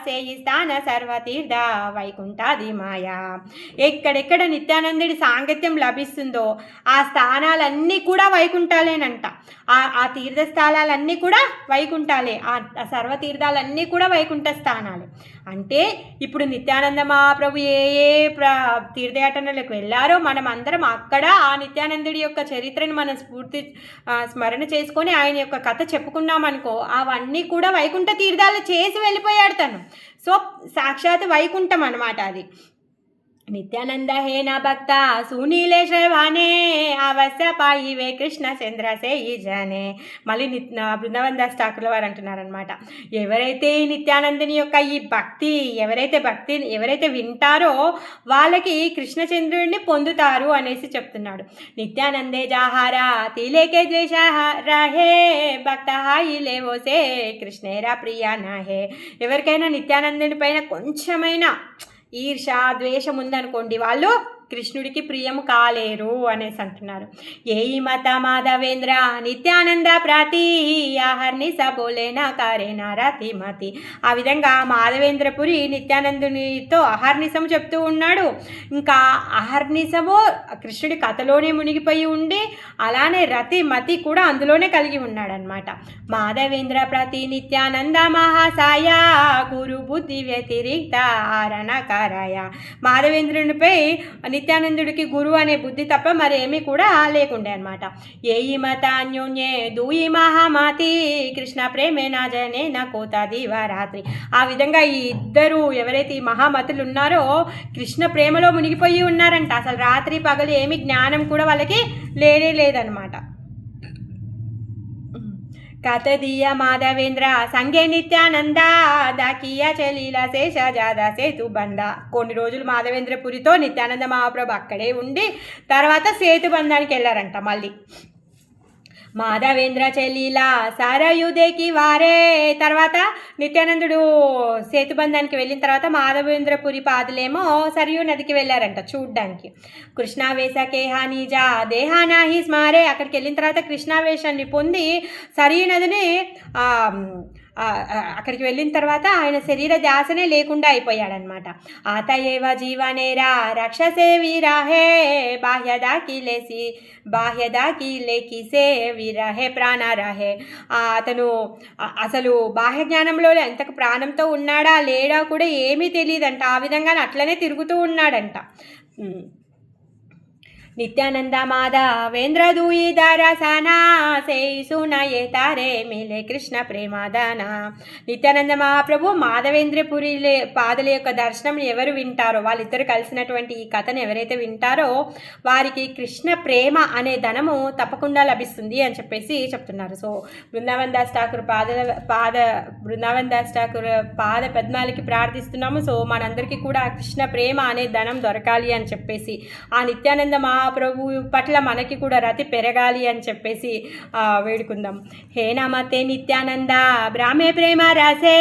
సేయి స్థాన సర్వతీర్థ వైకుంఠాది మాయా. ఎక్కడెక్కడ నిత్యానందుడి సాంగత్యం లభిస్తుందో ఆ స్థానాలన్నీ కూడా వైకుంఠాలేనంట. ఆ తీర్థస్థానాలన్నీ కూడా వైకుంఠాలే, ఆ సర్వతీర్థాలన్నీ కూడా వైకుంఠ స్థానాలే. అంటే ఇప్పుడు నిత్యానంద మహాప్రభు ఏ తీర్థయాటనలకు వెళ్ళారో మనం అందరం అక్కడ ఆ నిత్యానందుడి యొక్క చరిత్రను మనం స్మరణ చేసుకొని ఆయన యొక్క కథ చెప్పుకున్నామనుకో, అవన్నీ కూడా వైకుంఠ తీర్థాలు చేసి వెళ్ళిపోయాడు తను. సో సాక్షాత్ వైకుంఠం అన్నమాట అది. నిత్యానంద హేన భక్త సునీలే శ్రవానే అవశ్య పాయివే కృష్ణచంద్ర సే ఈ జనే. మళ్ళీ బృందావన్ దాస్ ఠాకూర్ల వారు అంటున్నారనమాట, ఎవరైతే నిత్యానందుని యొక్క ఈ భక్తి ఎవరైతే వింటారో వాళ్ళకి కృష్ణచంద్రుడిని పొందుతారు అనేసి చెప్తున్నాడు. నిత్యానందే జాహారా తిలేకే ద్వేష రహే భక్త హాయి లేవోసే కృష్ణేరా ప్రియా నాహే. ఎవరికైనా నిత్యానందుని పైన కొంచెమైనా ఈర్ష ద్వేషం ఉందనుకోండి, వాళ్ళు కృష్ణుడికి ప్రియము కాలేరు అనేసి అంటున్నారు. ఏయి మత మాధవేంద్ర నిత్యానంద ప్రాతి ఆహర్ని సబోలేనా కారేనా రాతిమతి. ఆ విధంగా మాధవేంద్రపురి నిత్యానందునితో అహర్నిశము చెప్తూ ఉన్నాడు. ఇంకా అహర్నిశము కృష్ణుడి కథలోనే మునిగిపోయి ఉండి అలానే రతిమతి కూడా అందులోనే కలిగి ఉన్నాడనమాట. మాధవేంద్ర ప్రతి నిత్యానంద మహాసాయ గురు బుద్ధి వ్యతిరిక్త ఆరణకారాయ. మాధవేంద్రునిపై నిత్యానందుడికి గురువు అనే బుద్ధి తప్ప మరేమీ కూడా లేకుండే అనమాట. ఏయి మత అన్యోన్యే దూయి మహామాతి కృష్ణ ప్రేమే నా జనే నా కోత దివారాత్రి. ఆ విధంగా ఈ ఇద్దరు ఎవరైతే ఈ మహామతులు ఉన్నారో కృష్ణ ప్రేమలో మునిగిపోయి ఉన్నారంట. అసలు రాత్రి పగలు ఏమి జ్ఞానం కూడా వాళ్ళకి లేదనమాట. కథదీయ మాధవేంద్ర సంగే నిత్యానంద దాకియ చలీల శేష జాదా సేతు బంధ. కొన్ని రోజులు మాధవేంద్రపురితో నిత్యానంద మహాప్రభు అక్కడే ఉండి తర్వాత సేతుబంధానికి వెళ్ళారంట. మళ్ళీ మాధవేంద్ర చెలీల సరయుదేకి వారే. తర్వాత నిత్యానందుడు సేతుబంధానికి వెళ్ళిన తర్వాత మాధవేంద్రపురి పాదులేమో సరియు నదికి వెళ్ళారంట చూడ్డానికి. కృష్ణావేశకేహా నిజా దేహానాహి స్మారే. అక్కడికి వెళ్ళిన తర్వాత కృష్ణావేశాన్ని పొంది సరియు నదిని అక్కడికి వెళ్ళిన తర్వాత ఆయన శరీర ధ్యాసనే లేకుండా అయిపోయాడనమాట. ఆతయేవ జీవనేరా రక్షసే వీరాహే బాహ్యదాకి లేకిసే వీరాహే ప్రాణారాహే. అతను అసలు బాహ్య జ్ఞానంలో ఎంతకు ప్రాణంతో ఉన్నాడా లేడా కూడా ఏమీ తెలియదంట. ఆ విధంగానే అట్లనే తిరుగుతూ ఉన్నాడంట. నిత్యానంద మాధవేంద్ర దూయి దారసానా సేయి సునయే తారే మిలే కృష్ణ ప్రేమాదాన. నిత్యానంద మహాప్రభు మాధవేంద్రపురి పాదల యొక్క దర్శనం ఎవరు వింటారో వాళ్ళిద్దరు కలిసినటువంటి ఈ కథను ఎవరైతే వింటారో వారికి కృష్ణ ప్రేమ అనే ధనము తప్పకుండా లభిస్తుంది అని చెప్పేసి చెప్తున్నారు. సో బృందావన్ దాస్ ఠాకూర్ బృందావన్ దాస్ ఠాకూర్ పాద పద్మాలకి ప్రార్థిస్తున్నాము. సో మనందరికీ కూడా కృష్ణ ప్రేమ అనే ధనం దొరకాలి అని చెప్పేసి ఆ నిత్యానంద ప్రభు పట్ల మనకి కూడా రతి పెరగాలి అని చెప్పేసి వేడుకుందాం. హే నమతే నిత్యానంద బ్రాహ్మే ప్రేమ రాసే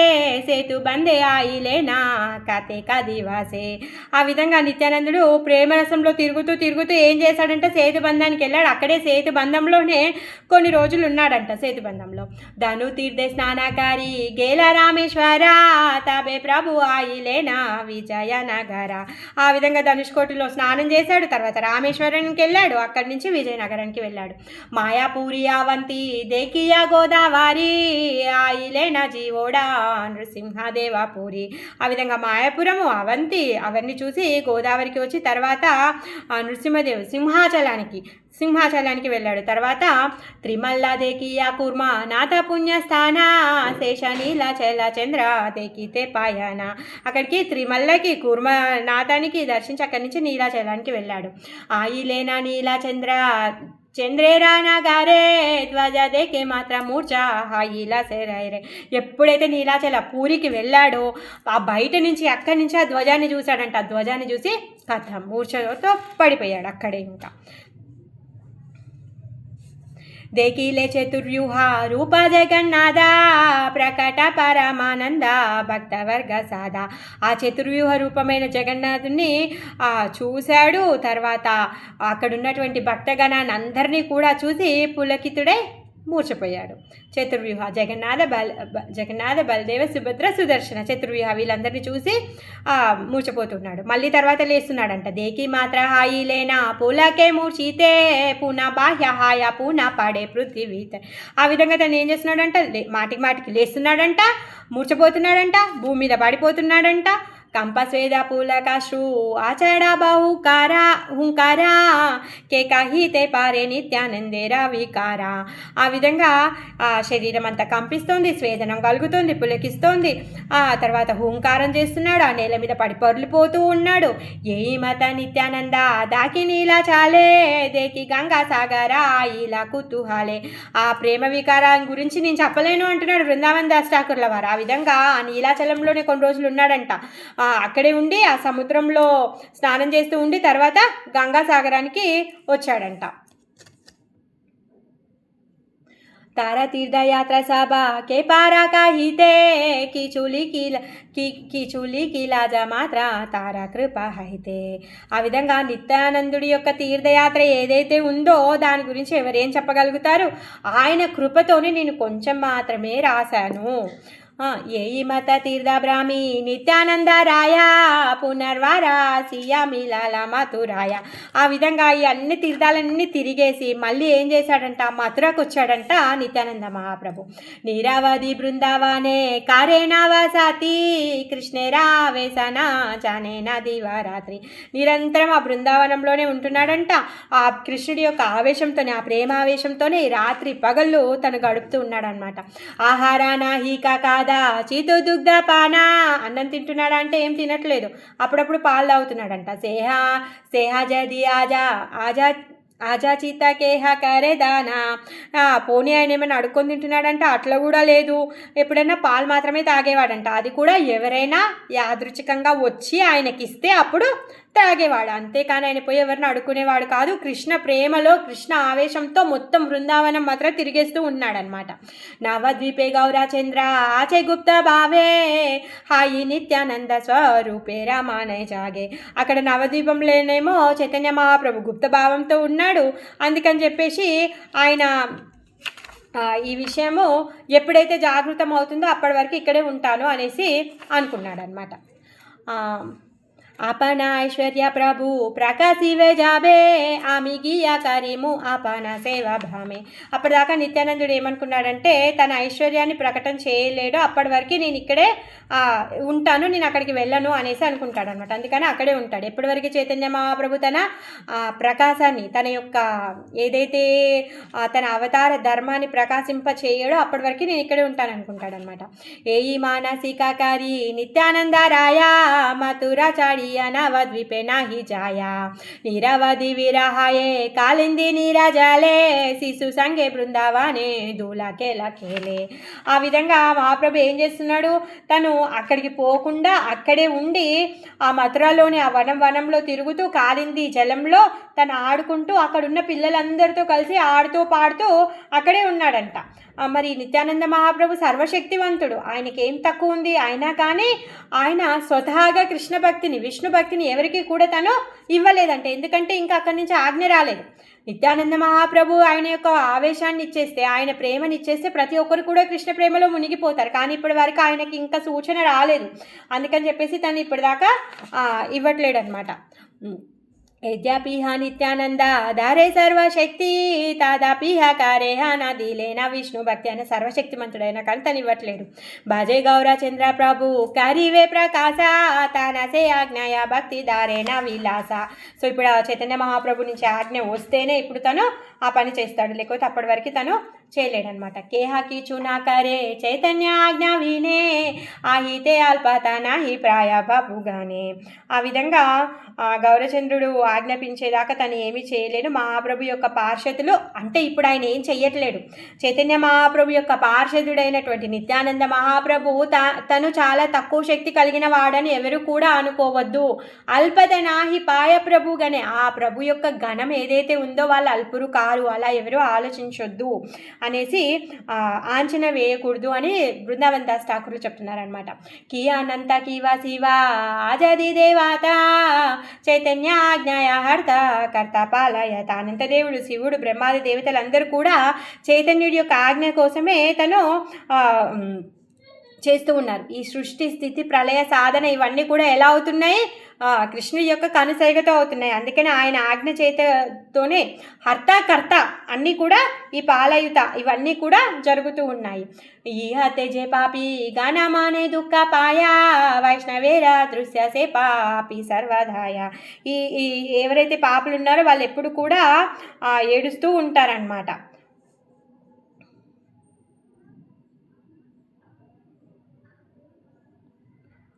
సేతు బందే ఆయిలేనా కతే కదివాసే. ఆ విధంగా నిత్యానందుడు ప్రేమరసంలో తిరుగుతూ ఏం చేశాడంటే సేతు బంధానికి వెళ్ళాడు. అక్కడే సేతు బంధంలోనే కొన్ని రోజులు ఉన్నాడంట. సేతు బంధంలో ధను తీర్థ స్నానకారి గేల రామేశ్వర తబే ప్రభు ఆయిలేనా విజయనగర. ఆ విధంగా ధనుష్కోటిలో స్నానం చేశాడు. తర్వాత రామేశ్వరానికి వెళ్ళాడు. అక్కడి నుంచి విజయనగరానికి వెళ్ళాడు. మాయాపూరి అవంతి దేకియా గోదావరి ఆయిలేనా జీవోడా నృసింహదేవాపూరి. ఆ విధంగా మాయాపురము అవంతి అవన్నీ చూసి గోదావరికి వచ్చి తర్వాత నృసింహదేవ్ సింహాచలానికి వెళ్ళాడు. తర్వాత త్రిమల్ల దేకియా కుర్మా నాథ పుణ్యస్థాన శేషనీలాచల చంద్ర దేకితే పాయన. అక్కడికి త్రిమల్లకి కుర్మనాథానికి దర్శించి అక్కడి నుంచి నీలాచలానికి వెళ్ళాడు. ఆయిలేనా నీలాచంద్ర చంద్రేరా నగారే ధ్వజ దేకే మాత్రం మూర్ఛ హాయిలా సేరైరే. ఎప్పుడైతే నీలాచల పూరికి వెళ్ళాడో ఆ బయట నుంచి అక్కడి నుంచి ఆ ధ్వజాన్ని చూశాడంట. ఆ ధ్వజాన్ని చూసి కథ మూర్ఛతో పడిపోయాడు అక్కడే. ఇంకా దేకిలే చతుర్వ్యూహ రూప జగన్నాథ ప్రకట పరమానంద భక్తవర్గ సాధ. ఆ చతుర్వ్యూహ రూపమైన జగన్నాథుని చూశాడు. తర్వాత అక్కడున్నటువంటి భక్తగణాన్ని అందరినీ కూడా చూసి పులకితుడై మూర్చపోయాడు. చతుర్వ్యూహ జగన్నాథ బలదేవ సుభద్ర సుదర్శన చతుర్వ్యూహ వీళ్ళందరినీ చూసి మూర్చపోతున్నాడు. మళ్ళీ తర్వాత లేస్తున్నాడంట. దేకి మాత్ర హాయి లేనా పూలకే మూర్చితే పూనా బాహ్య హాయ పూనా పాడే పృథివీత. ఆ విధంగా తను ఏం చేస్తున్నాడంట, మాటికి లేస్తున్నాడంట, మూర్చపోతున్నాడంట, భూమి మీద పడిపోతున్నాడంట. కంపస్వేద పూలకాశ్రు ఆచడ బాహుకారా హుంకారా కే కహితే పారే నిత్యానందేరా వికారా. ఆ విధంగా శరీరం అంతా కంపిస్తోంది, స్వేదనం కలుగుతుంది, పులకిస్తోంది. ఆ తర్వాత హుంకారం చేస్తున్నాడు. ఆ నేల మీద పడి పొర్లిపోతూ ఉన్నాడు. ఏ మత నిత్యానంద దాకి నీలా చాలే దేకి గంగా సాగరా ఇలా కుతూహాలే. ఆ ప్రేమ వికారం గురించి నేను చెప్పలేను అంటున్నాడు బృందావన్ దాస్ ఠాకూర్ల వారు. ఆ విధంగా ఆ నీలాచలంలోనే కొన్ని రోజులు ఉన్నాడంట. అక్కడే ఉండి ఆ సముద్రంలో స్నానం చేస్తూ ఉండి తర్వాత గంగాసాగరానికి వచ్చాడంట. तारा तीर्थयात्रा सभा के पारा काहिते కిచులి కిలాజ మాత్ర తారా కృప హైతే. ఆ విధంగా నిత్యానందుడి యొక్క తీర్థయాత్ర ఏదైతే ఉందో దాని గురించి ఎవరేం చెప్పగలుగుతారు? ఆయన కృపతోనే నేను కొంచెం మాత్రమే రాశాను. ఏయి మత తీర్థ బ్రాహ్మి నిత్యానంద రాయ పునర్వారాసియ మిలాల మథురాయ. ఆ విధంగా ఈ అన్ని తీర్థాలన్నీ తిరిగేసి మళ్ళీ ఏం చేశాడంట? మథురకు వచ్చాడంట నిత్యానంద మహాప్రభు. నీరావధి బృందావనే కారేణావసాతి కృష్ణేరావేసన జానేన దివారాత్రి. నిరంతరం ఆ బృందావనంలోనే ఉంటున్నాడంట. ఆ కృష్ణుడి యొక్క ఆవేశంతోనే, ఆ ప్రేమావేశంతోనే రాత్రి పగళ్ళు తను గడుపుతూ ఉన్నాడనమాట. ఆహారాన హీకా కాదా చీతు దుగ్ధ పానా. అన్నం తింటున్నాడా అంటే ఏం తినట్లేదు, అప్పుడప్పుడు పాలు తాగుతున్నాడంట. సేహా జది ఆజా ఆజా ఆజా చీత కేహ కరే దానా. పోనీ ఆయన ఏమైనా అడుక్కొని తింటున్నాడంట, అట్లా కూడా లేదు. ఎప్పుడైనా పాలు మాత్రమే తాగేవాడంట, అది కూడా ఎవరైనా యాదృచ్ఛికంగా వచ్చి ఆయనకిస్తే అప్పుడు తాగేవాడు, అంతేకాని ఆయన పోయి ఎవరిని అడుక్కునేవాడు కాదు. కృష్ణ ప్రేమలో, కృష్ణ ఆవేశంతో మొత్తం బృందావనం మాత్రం తిరిగేస్తూ ఉన్నాడనమాట. నవద్వీపే గౌరాచంద్ర ఆచే గుప్త భావే హాయి నిత్యానంద స్వరూపే రామానయ జాగే. అక్కడ నవద్వీపంలోనేమో చైతన్య మహాప్రభు గుప్త భావంతో ఉన్నాడు. అందుకని చెప్పేసి ఆయన ఈ విషయము ఎప్పుడైతే జాగృతం అవుతుందో అప్పటి వరకు ఇక్కడే ఉంటాను అనేసి అనుకున్నాడు అనమాట. आपन ऐश्वर्य प्रभु ప్రకాశివే జాబే ఆమె గీయా కరీము ఆపన సేవ భామే. అప్పటిదాకా నిత్యానందుడు ఏమనుకున్నాడంటే తన ఐశ్వర్యాన్ని ప్రకటన చేయలేడు, అప్పటి వరకు నేను ఇక్కడే ఉంటాను, నేను అక్కడికి వెళ్ళను అనేసి అనుకుంటాడు అనమాట. అందుకని అక్కడే ఉంటాడు. ఎప్పటివరకు చైతన్య మహాప్రభు తన ప్రకాశాన్ని, తన యొక్క ఏదైతే తన అవతార ధర్మాన్ని ప్రకాశింప చేయడో అప్పటి వరకు నేను ఇక్కడే ఉంటాను అనుకుంటాడు అనమాట. ఏయి మానసికాకారి నిత్యానంద రాయా మథురాచారి నవద్వీపే నాహి జాయా నిరవధి విరహాయే కాలింది నీరజాలే శిశు సంగే బృందావనే దూలకేలా కేలే. ఆ విధంగా మహాప్రభు ఏం చేస్తున్నాడు? తను అక్కడికి పోకుండా అక్కడే ఉండి ఆ మథురలోని ఆ వనంలో తిరుగుతూ కాలింది జలంలో తను ఆడుకుంటూ అక్కడున్న పిల్లలందరితో కలిసి ఆడుతూ పాడుతూ అక్కడే ఉన్నాడంట. మరి నిత్యానంద మహాప్రభు సర్వశక్తివంతుడు, ఆయనకి ఏం తక్కువ ఉంది? అయినా కానీ ఆయన స్వతహాగా కృష్ణ భక్తిని, విష్ణు భక్తిని ఎవరికి కూడా తను ఇవ్వలేదంటే, ఎందుకంటే ఇంకా అక్కడి నుంచి ఆజ్ఞ రాలేదు. నిత్యానంద మహాప్రభు ఆయన యొక్క ఆవేశాన్ని ఇచ్చేస్తే, ఆయన ప్రేమని ఇచ్చేస్తే ప్రతి ఒక్కరు కూడా కృష్ణ ప్రేమలో మునిగిపోతారు. కానీ ఇప్పటి వరకు ఆయనకి ఇంకా సూచన రాలేదు, అందుకని చెప్పేసి తను ఇప్పటిదాకా ఇవ్వట్లేడు అనమాట. యద్యపిహ నిత్యానంద ధారే సర్వశక్తి తాదాపిహ కారేహ నదిలేన విష్ణు భక్తి అనే సర్వశక్తిమంతుడైన కానీ తను ఇవ్వట్లేడు. బాజే గౌరచంద్ర ప్రభు కరివే ప్రకాశ తానసే ఆజ్ఞాయ భక్తి దారేణ విలాస. సో ఇప్పుడు చైతన్య మహాప్రభు నుంచి ఆజ్ఞ వస్తేనే ఇప్పుడు తను ఆ పని చేస్తాడు, లేకపోతే అప్పటి వరకు తను చేయలేడనమాట. కేహాకి చునా కరే చైతన్య ఆజ్ఞ వినే ఆహితే అల్పత నాహి ప్రాయ బాబుగానే. ఆ విధంగా గౌరచంద్రుడు ఆజ్ఞాపించేదాకా తను ఏమీ చేయలేడు. మహాప్రభు యొక్క పార్షదులు అంటే ఇప్పుడు ఆయన ఏం చెయ్యట్లేడు. చైతన్య మహాప్రభు యొక్క పార్షదుడైనటువంటి నిత్యానంద మహాప్రభు తను చాలా తక్కువ శక్తి కలిగిన వాడని ఎవరు కూడా అనుకోవద్దు. అల్పత నాహి పాయ ప్రభుగానే, ఆ ప్రభు యొక్క గణం ఏదైతే ఉందో వాళ్ళు అల్పురు కారు, అలా ఎవరు ఆలోచించొద్దు అనేసి ఆంచన వేయకూడదు అని బృందావన్ దాస్ ఠాకూర్లు చెప్తున్నారనమాట. కి అనంత కీవా శివా ఆజాది దేవాత చైతన్య ఆజ్ఞాయ హర్త కర్త పాలయ. అనంత దేవుడు శివుడు బ్రహ్మాది దేవతలందరూ కూడా చైతన్యుడి యొక్క ఆజ్ఞ కోసమే తను చేస్తూ ఉన్నారు. ఈ సృష్టి స్థితి ప్రళయ సాధన ఇవన్నీ కూడా ఎలా అవుతున్నాయి? కృష్ణుడి యొక్క కనుసైగతో అవుతున్నాయి. అందుకని ఆయన ఆజ్ఞ చేతతోనే హర్త కర్త అన్నీ కూడా ఈ పాలయుత ఇవన్నీ కూడా జరుగుతూ ఉన్నాయి. ఈ హతేజే పాపి గానమానే దుఃఖ పాయ వైష్ణవేర దృశ్య సే పాపి సర్వధాయ. ఈ ఎవరైతే పాపులు ఉన్నారో వాళ్ళు ఎప్పుడు కూడా ఏడుస్తూ ఉంటారనమాట.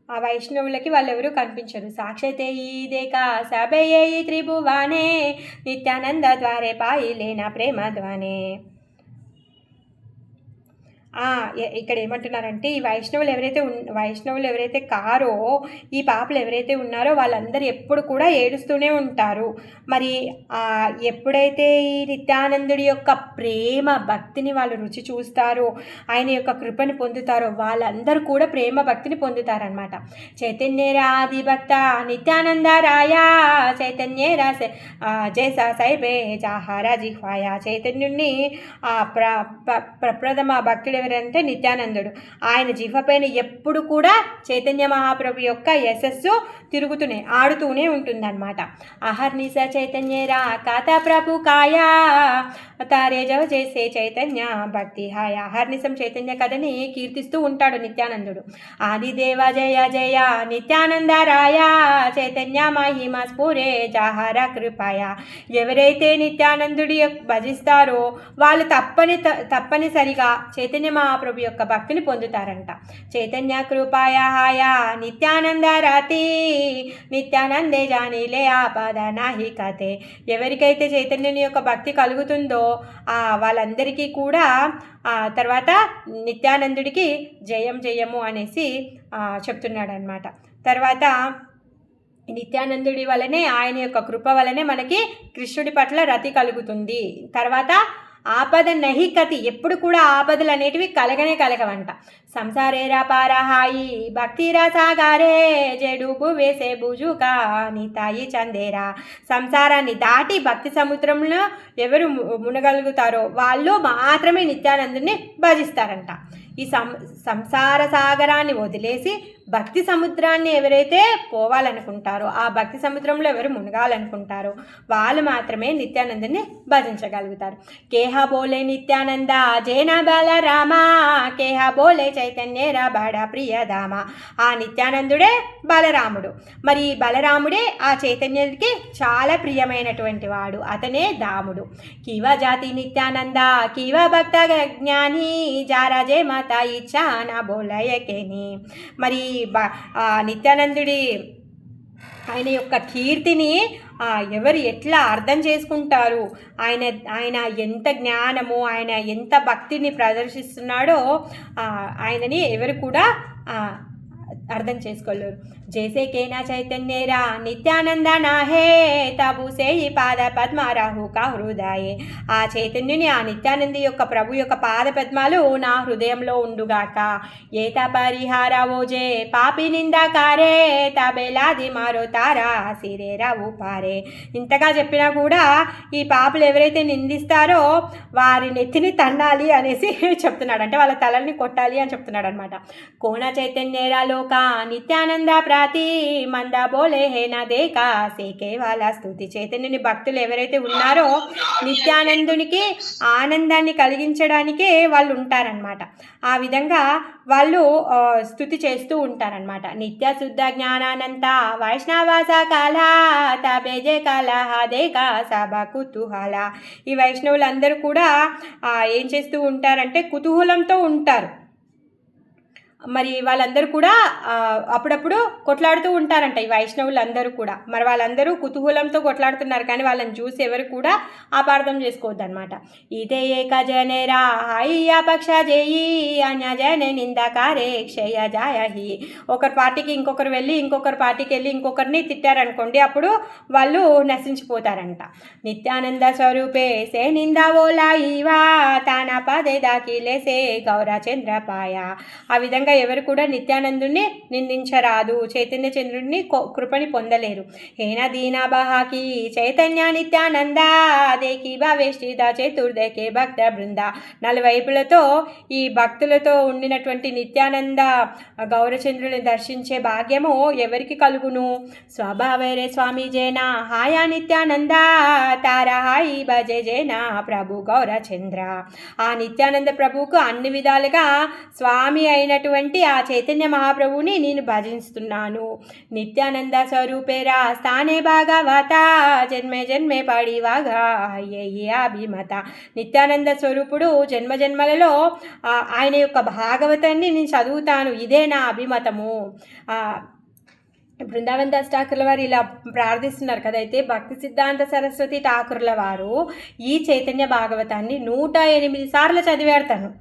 ఆ వైష్ణవులకి వాళ్ళెవరూ కనిపించరు. సాక్షతే ఈదేక సభయే ఈ త్రిభువానే నిత్యానంద ద్వారే పాయిలేన ప్రేమ ద్వానే. ఇక్కడ ఏమంటున్నారంటే ఈ వైష్ణవులు ఎవరైతే కారో, ఈ పాపలు ఎవరైతే ఉన్నారో వాళ్ళందరూ ఎప్పుడు కూడా ఏడుస్తూనే ఉంటారు. మరి ఎప్పుడైతే ఈ నిత్యానందుడి యొక్క ప్రేమ భక్తిని వాళ్ళు రుచి చూస్తారో, ఆయన యొక్క కృపని పొందుతారో, వాళ్ళందరూ కూడా ప్రేమ భక్తిని పొందుతారనమాట. చైతన్యరాది భక్త నిత్యానందరాయ చైతన్యరా జైసా సైబే జాహారా జిహ్వాయ. చైతన్యుడిని ప్రప్రథమ భక్తుడు ఎవరంటే నిత్యానందుడు. ఆయన జిహ్వపైన ఎప్పుడు కూడా చైతన్య మహాప్రభు యొక్క యశస్సు ఆడుతూనే ఉంటుందన్నమాట. అహర్నిశ చైతన్యరా కాతా ప్రభు కాయా తారే జవ చేసే చైతన్య భక్తి హాయ. అహర్నిశం చైతన్య కథని కీర్తిస్తూ ఉంటాడు నిత్యానందుడు. ఆదిదేవ జయ జయ నిత్యానంద రాయ చైతన్య మహిమ స్ఫురే జాహార కృపాయ. ఎవరైతే నిత్యానందుడి భజిస్తారో వాళ్ళు తప్పనిసరిగా చైతన్య మహాప్రభు యొక్క భక్తిని పొందుతారంట. చైతన్య కృపాయ హాయ నిత్యానంద రాతి నిత్యానందే జానిలే ఆపద నాహి కథే. ఎవరికైతే చైతన్యుని యొక్క భక్తి కలుగుతుందో వాళ్ళందరికీ కూడా తర్వాత నిత్యానందుడికి జయం జయము అనేసి చెప్తున్నాడు అనమాట. తర్వాత నిత్యానందుడి వలనే, ఆయన యొక్క కృప వలనే మనకి కృష్ణుడి పట్ల రతి కలుగుతుంది. తర్వాత ఆపద నహి కతి, ఎప్పుడు కూడా ఆపదలు అనేటివి కలగవంట. సంసారేరా పారహాయి భక్తిరా సాగారే జడుబు వేసే బుజుగా నీతాయి చందేరా. సంసారాన్ని దాటి భక్తి సముద్రంలో ఎవరు మునగలుగుతారో వాళ్ళు మాత్రమే నిత్యానందుని భజిస్తారంట. ఈ సంసార సాగరాన్ని వదిలేసి భక్తి సముద్రాన్ని ఎవరైతే పోవాలనుకుంటారో, ఆ భక్తి సముద్రంలో ఎవరు మునగాలనుకుంటారో వాళ్ళు మాత్రమే నిత్యానందుని భజించగలుగుతారు. కేహా బోలే నిత్యానంద జైన బలరామ కేహా బోలే చైతన్యరా బడ ప్రియధామ. ఆ నిత్యానందుడే బలరాముడు. మరి బలరాముడే ఆ చైతన్యుడికి చాలా ప్రియమైనటువంటి వాడు, అతనే దాముడు. కీవ జాతి నిత్యానంద కీవ భక్త జ్ఞాని జారాజే మాత ఇచ్చా నా బోలయకేని. మరి నిత్యానందుడి ఆయన యొక్క కీర్తిని ఎవరు ఎట్లా అర్థం చేసుకుంటారు, ఆయన ఎంత జ్ఞానము, ఆయన ఎంత భక్తిని ప్రదర్శిస్తున్నాడో ఆయనని ఎవరు కూడా అర్థం చేసుకోలేరు. జైసే కేనా చైతన్యరా నిత్యానంద నాహే తబు సే ఈ పాద పద్మారాహు కా హృదయే. ఆ చైతన్యుని, ఆ నిత్యానంది యొక్క ప్రభు యొక్క పాద పద్మాలు నా హృదయంలో ఉండుగాక. ఏత పరిహార ఓజే పాపి నిందాకారే తబేలాది మారో తారా సిరేరా ఊపారే. ఇంతగా చెప్పినా కూడా ఈ పాపులు ఎవరైతే నిందిస్తారో వారి నెత్తిని తన్నాలి అనేసి చెప్తున్నాడు. అంటే వాళ్ళ తలల్ని కొట్టాలి అని చెప్తున్నాడు అనమాట. కోణ చైతన్యరా లోక నిత్యానంద ప్రాతి మంద బోలే హేనా దేకా సేకే వాళ్ళ స్తుతి. చైతన్యుని భక్తులు ఎవరైతే ఉన్నారో నిత్యానందునికి ఆనందాన్ని కలిగించడానికే వాళ్ళు ఉంటారనమాట. ఆ విధంగా వాళ్ళు స్తుతి చేస్తూ ఉంటారనమాట. నిత్య శుద్ధ జ్ఞానానంత వైష్ణవాస కాల తబేజే కాల దేకా సభ కుతూహల. ఈ వైష్ణవులందరూ కూడా ఏం చేస్తూ ఉంటారంటే కుతూహలంతో ఉంటారు. మరి వాళ్ళందరూ కూడా అప్పుడప్పుడు కొట్లాడుతూ ఉంటారంట ఈ వైష్ణవులు అందరూ కూడా. మరి వాళ్ళందరూ కుతూహలంతో కొట్లాడుతున్నారు, కానీ వాళ్ళని చూసి ఎవరు కూడా అపార్థం చేసుకోవద్దు అనమాట. ఇదే ఏక జనేరా హాయియా పక్ష జయి అన్య జనే నిందాకారే క్షయ జాయహి. ఒకరి పార్టీకి ఇంకొకరు వెళ్ళి ఇంకొకరి పార్టీకి వెళ్ళి ఇంకొకరిని తిట్టారనుకోండి, అప్పుడు వాళ్ళు నశించిపోతారంట. నిత్యానంద స్వరూపే సే నిందా ఓలా ఇవా తాన పదే దాకిలేసే గౌరచంద్రపాయ. ఆ విధంగా ఎవరు కూడా నిత్యానందుని నిందించరాదు, చైతన్య చంద్రుడిని కృపని పొందలేరు. హేన దీనా బహాకి చైతన్య నిత్యానంద దేకి భావేష్టిద చతుర్దేకే భక్త బృంద. నలువైపులతో ఈ భక్తులతో ఉండినటువంటి నిత్యానంద గౌరచంద్రుని దర్శించే భాగ్యము ఎవరికి కలుగును? స్వభావరే స్వామి జేనా హాయా నిత్యానంద తారా హాయి భజే జేనా ప్రభు గౌరచంద్ర. ఆ నిత్యానంద ప్రభువుకు అన్ని విధాలుగా స్వామి అయినటువంటి ఆ చైతన్య మహాప్రభుని నేను భజిస్తున్నాను. నిత్యానంద స్వరూపేరా స్థానే భాగవత జన్మే జన్మే పడివాగా అభిమత. నిత్యానంద స్వరూపుడు జన్మజన్మలలో ఆయన యొక్క భాగవతాన్ని నేను చదువుతాను, ఇదే నా అభిమతము. బృందావన్ దాస్ ఠాకూర్ల వారు ఇలా ప్రార్థిస్తున్నారు కదా. అయితే భక్తి సిద్ధాంత సరస్వతి ఠాకూర్ల వారు ఈ చైతన్య భాగవతాన్ని 108 సార్లు చదివారు తను.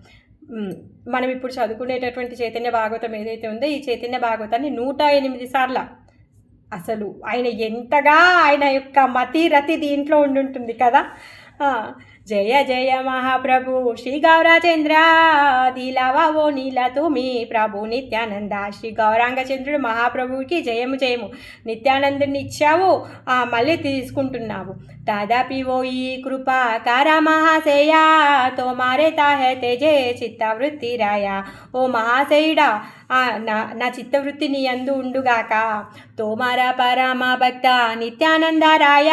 మనం ఇప్పుడు చదువుకునేటటువంటి చైతన్య భాగవతం ఏదైతే ఉందో ఈ చైతన్య భాగవతాన్ని 108 సార్ల అసలు ఆయన ఎంతగా ఆయన యొక్క మతి రతి దీంట్లో ఉండుంటుంది కదా. జయ జయ మహాప్రభు శ్రీ గౌరాచంద్ర దిలావో నీల తుమి ప్రభు నిత్యానంద. శ్రీ గౌరాంగచంద్రుడు మహాప్రభువుకి జయము జయము. నిత్యానందుని ఇచ్చావు, మళ్ళీ తీసుకుంటున్నావు. దాదాపి ఓ ఈ కృపా కారా మహాశయ తోమారే తాహే తేజే చిత్తవృత్తి రాయ. ఓ మహాశయుడా, నా చిత్తవృత్తి నీ యందు ఉండుగాక. తోమారా పరమ భక్త నిత్యానంద రాయ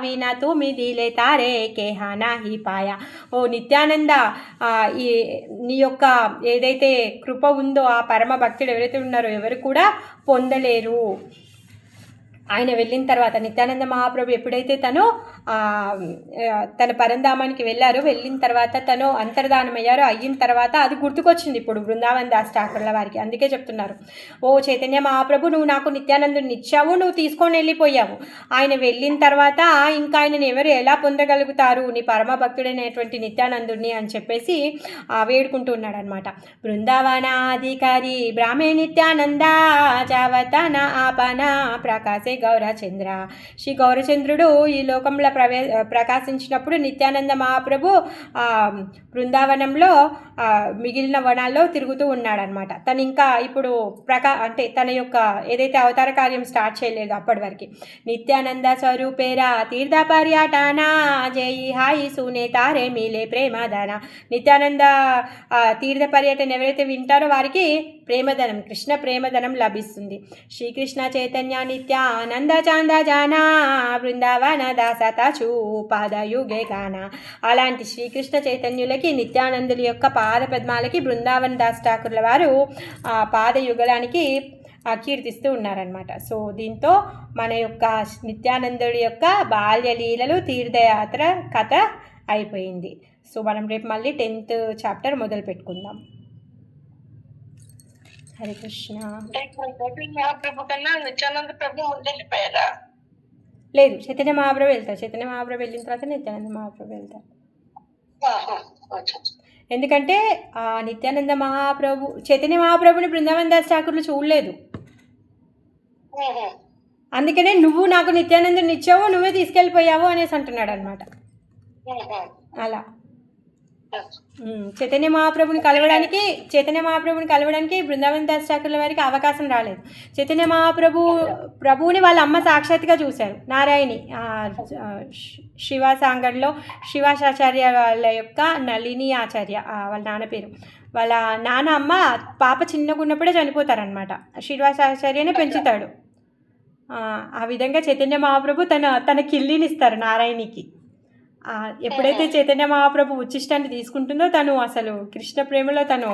వినా తుమి దిలే తారే కేహానా హి పాయ. ఓ నిత్యానంద, ఈ నీ యొక్క ఏదైతే కృప ఉందో ఆ పరమ భక్తుడు ఎవరైతే ఉన్నారో ఎవరు కూడా పొందలేరు. ఆయన వెళ్ళిన తర్వాత నిత్యానంద మహాప్రభు ఎప్పుడైతే తన పరంధామానికి వెళ్ళిన తర్వాత తను అంతర్ధానమయ్యారో అయిన తర్వాత అది గుర్తుకొచ్చింది ఇప్పుడు బృందావన్ దాస్ ఠాకూర్ల వారికి. అందుకే చెప్తున్నారు, ఓ చైతన్య మహాప్రభు నువ్వు నాకు నిత్యానందుని ఇచ్చావు, నువ్వు తీసుకొని వెళ్ళిపోయావు. ఆయన వెళ్ళిన తర్వాత ఇంకా ఆయనను ఎవరు ఎలా పొందగలుగుతారు, నీ పరమ భక్తుడైనటువంటి నిత్యానందుడిని అని చెప్పేసి వేడుకుంటూ ఉన్నాడు అనమాట. బృందావనాధికారి బ్రాహ్మే నిత్యానంద జావతన ఆపన ప్రకాశే గౌరచంద్ర. శ్రీ గౌరచంద్రుడు ఈ లోకంలో ప్రకాశించినప్పుడు నిత్యానంద మహాప్రభు బృందావనంలో మిగిలిన వనాల్లో తిరుగుతూ ఉన్నాడనమాట. తను ఇంకా ఇప్పుడు అంటే తన యొక్క ఏదైతే అవతార కార్యం స్టార్ట్ చేయలేదు అప్పటి వరకు. నిత్యానంద స్వరూపేరా తీర్థ పర్యటన జయి హాయి సూనే తారే మీలే ప్రేమధన. నిత్యానంద తీర్థ పర్యటన ఎవరైతే వింటారో వారికి ప్రేమధనం, కృష్ణ ప్రేమధనం లభిస్తుంది. శ్రీకృష్ణ చైతన్య నిత్యానంద చాంద జానా బృందావన దాసతచూ పాదయుగే గాన. అలాంటి శ్రీకృష్ణ చైతన్యులకి నిత్యానందుల యొక్క పాద పద్మాలకి బృందావన దాస్ ఠాకూర్ల వారు పాదయుగలానికి కీర్తిస్తూ ఉన్నారనమాట. సో దీంతో మన యొక్క నిత్యానందుడి యొక్క బాల్యలీలలు తీర్థయాత్ర కథ అయిపోయింది. సో మనం రేపు మళ్ళీ 10th చాప్టర్ మొదలు పెట్టుకుందాం. హరే కృష్ణ. లేదు, చైతన్య మహాప్రభు వెళ్తారు. చైతన్య మహాప్రభు వెళ్ళిన తర్వాత నిత్యానంద మహాప్రభు వెళ్తారు. ఎందుకంటే నిత్యానంద మహాప్రభు చైతన్య మహాప్రభుని బృందావన్ దాస్ ఠాకూర్లు చూడలేదు. అందుకనే నువ్వు నాకు నిత్యానందుని ఇచ్చావు, నువ్వే తీసుకెళ్ళిపోయావు అనేసి అంటున్నాడు అనమాట. అలా చైతన్య మహాప్రభుని కలవడానికి బృందావన్ దాస్ ఠాకూర్ల వారికి అవకాశం రాలేదు. చైతన్య ప్రభువుని వాళ్ళ అమ్మ సాక్షాత్గా చూశారు. నారాయణి శివాసాంగంలో శివాసాచార్య వాళ్ళ యొక్క నళిని ఆచార్య వాళ్ళ నాన్న పేరు. వాళ్ళ నాన్న అమ్మ పాప చిన్నగా ఉన్నప్పుడే చనిపోతారనమాట. శ్రీనివాసాచార్యనే పెంచుతాడు. ఆ విధంగా చైతన్య మహాప్రభు తన కిల్లిని ఇస్తారు నారాయణికి. ఎప్పుడైతే చైతన్య మహాప్రభు ఉచ్చిష్టాన్ని తీసుకుంటుందో తను అసలు కృష్ణ ప్రేమలో తను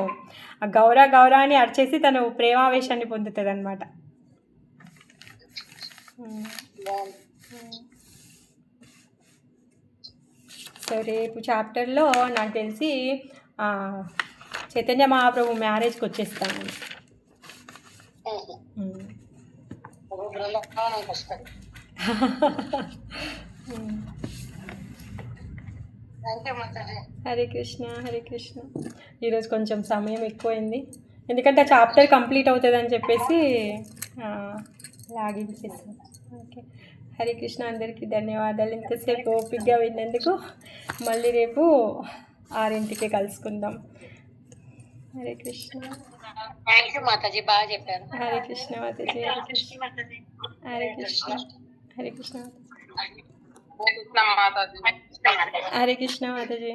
గౌర అని అర్చేసి తను ప్రేమావేశాన్ని పొందుతుంది అనమాట. సో రేపు చాప్టర్లో నాకు తెలిసి చైతన్య మహాప్రభు మ్యారేజ్కి వచ్చేస్తాను. హరే కృష్ణ. హరే కృష్ణ. ఈరోజు కొంచెం సమయం ఎక్కువైంది, ఎందుకంటే ఆ చాప్టర్ కంప్లీట్ అవుతుంది అని చెప్పేసి లాగిన్ చేస్తాను. ఓకే, హరే కృష్ణ. అందరికీ ధన్యవాదాలు ఇంతసేపు ఓపికగా విన్నందుకు. మళ్ళీ రేపు 6ంటికి కలుసుకుందాం. హరే కృష్ణ. మాతాజీ బాగా చెప్పారు. హరే కృష్ణ మాతాజీ. హరే కృష్ణ. హరే కృష్ణ. హరే కృష్ణ. హరే కృష్ణ మాతాజీ.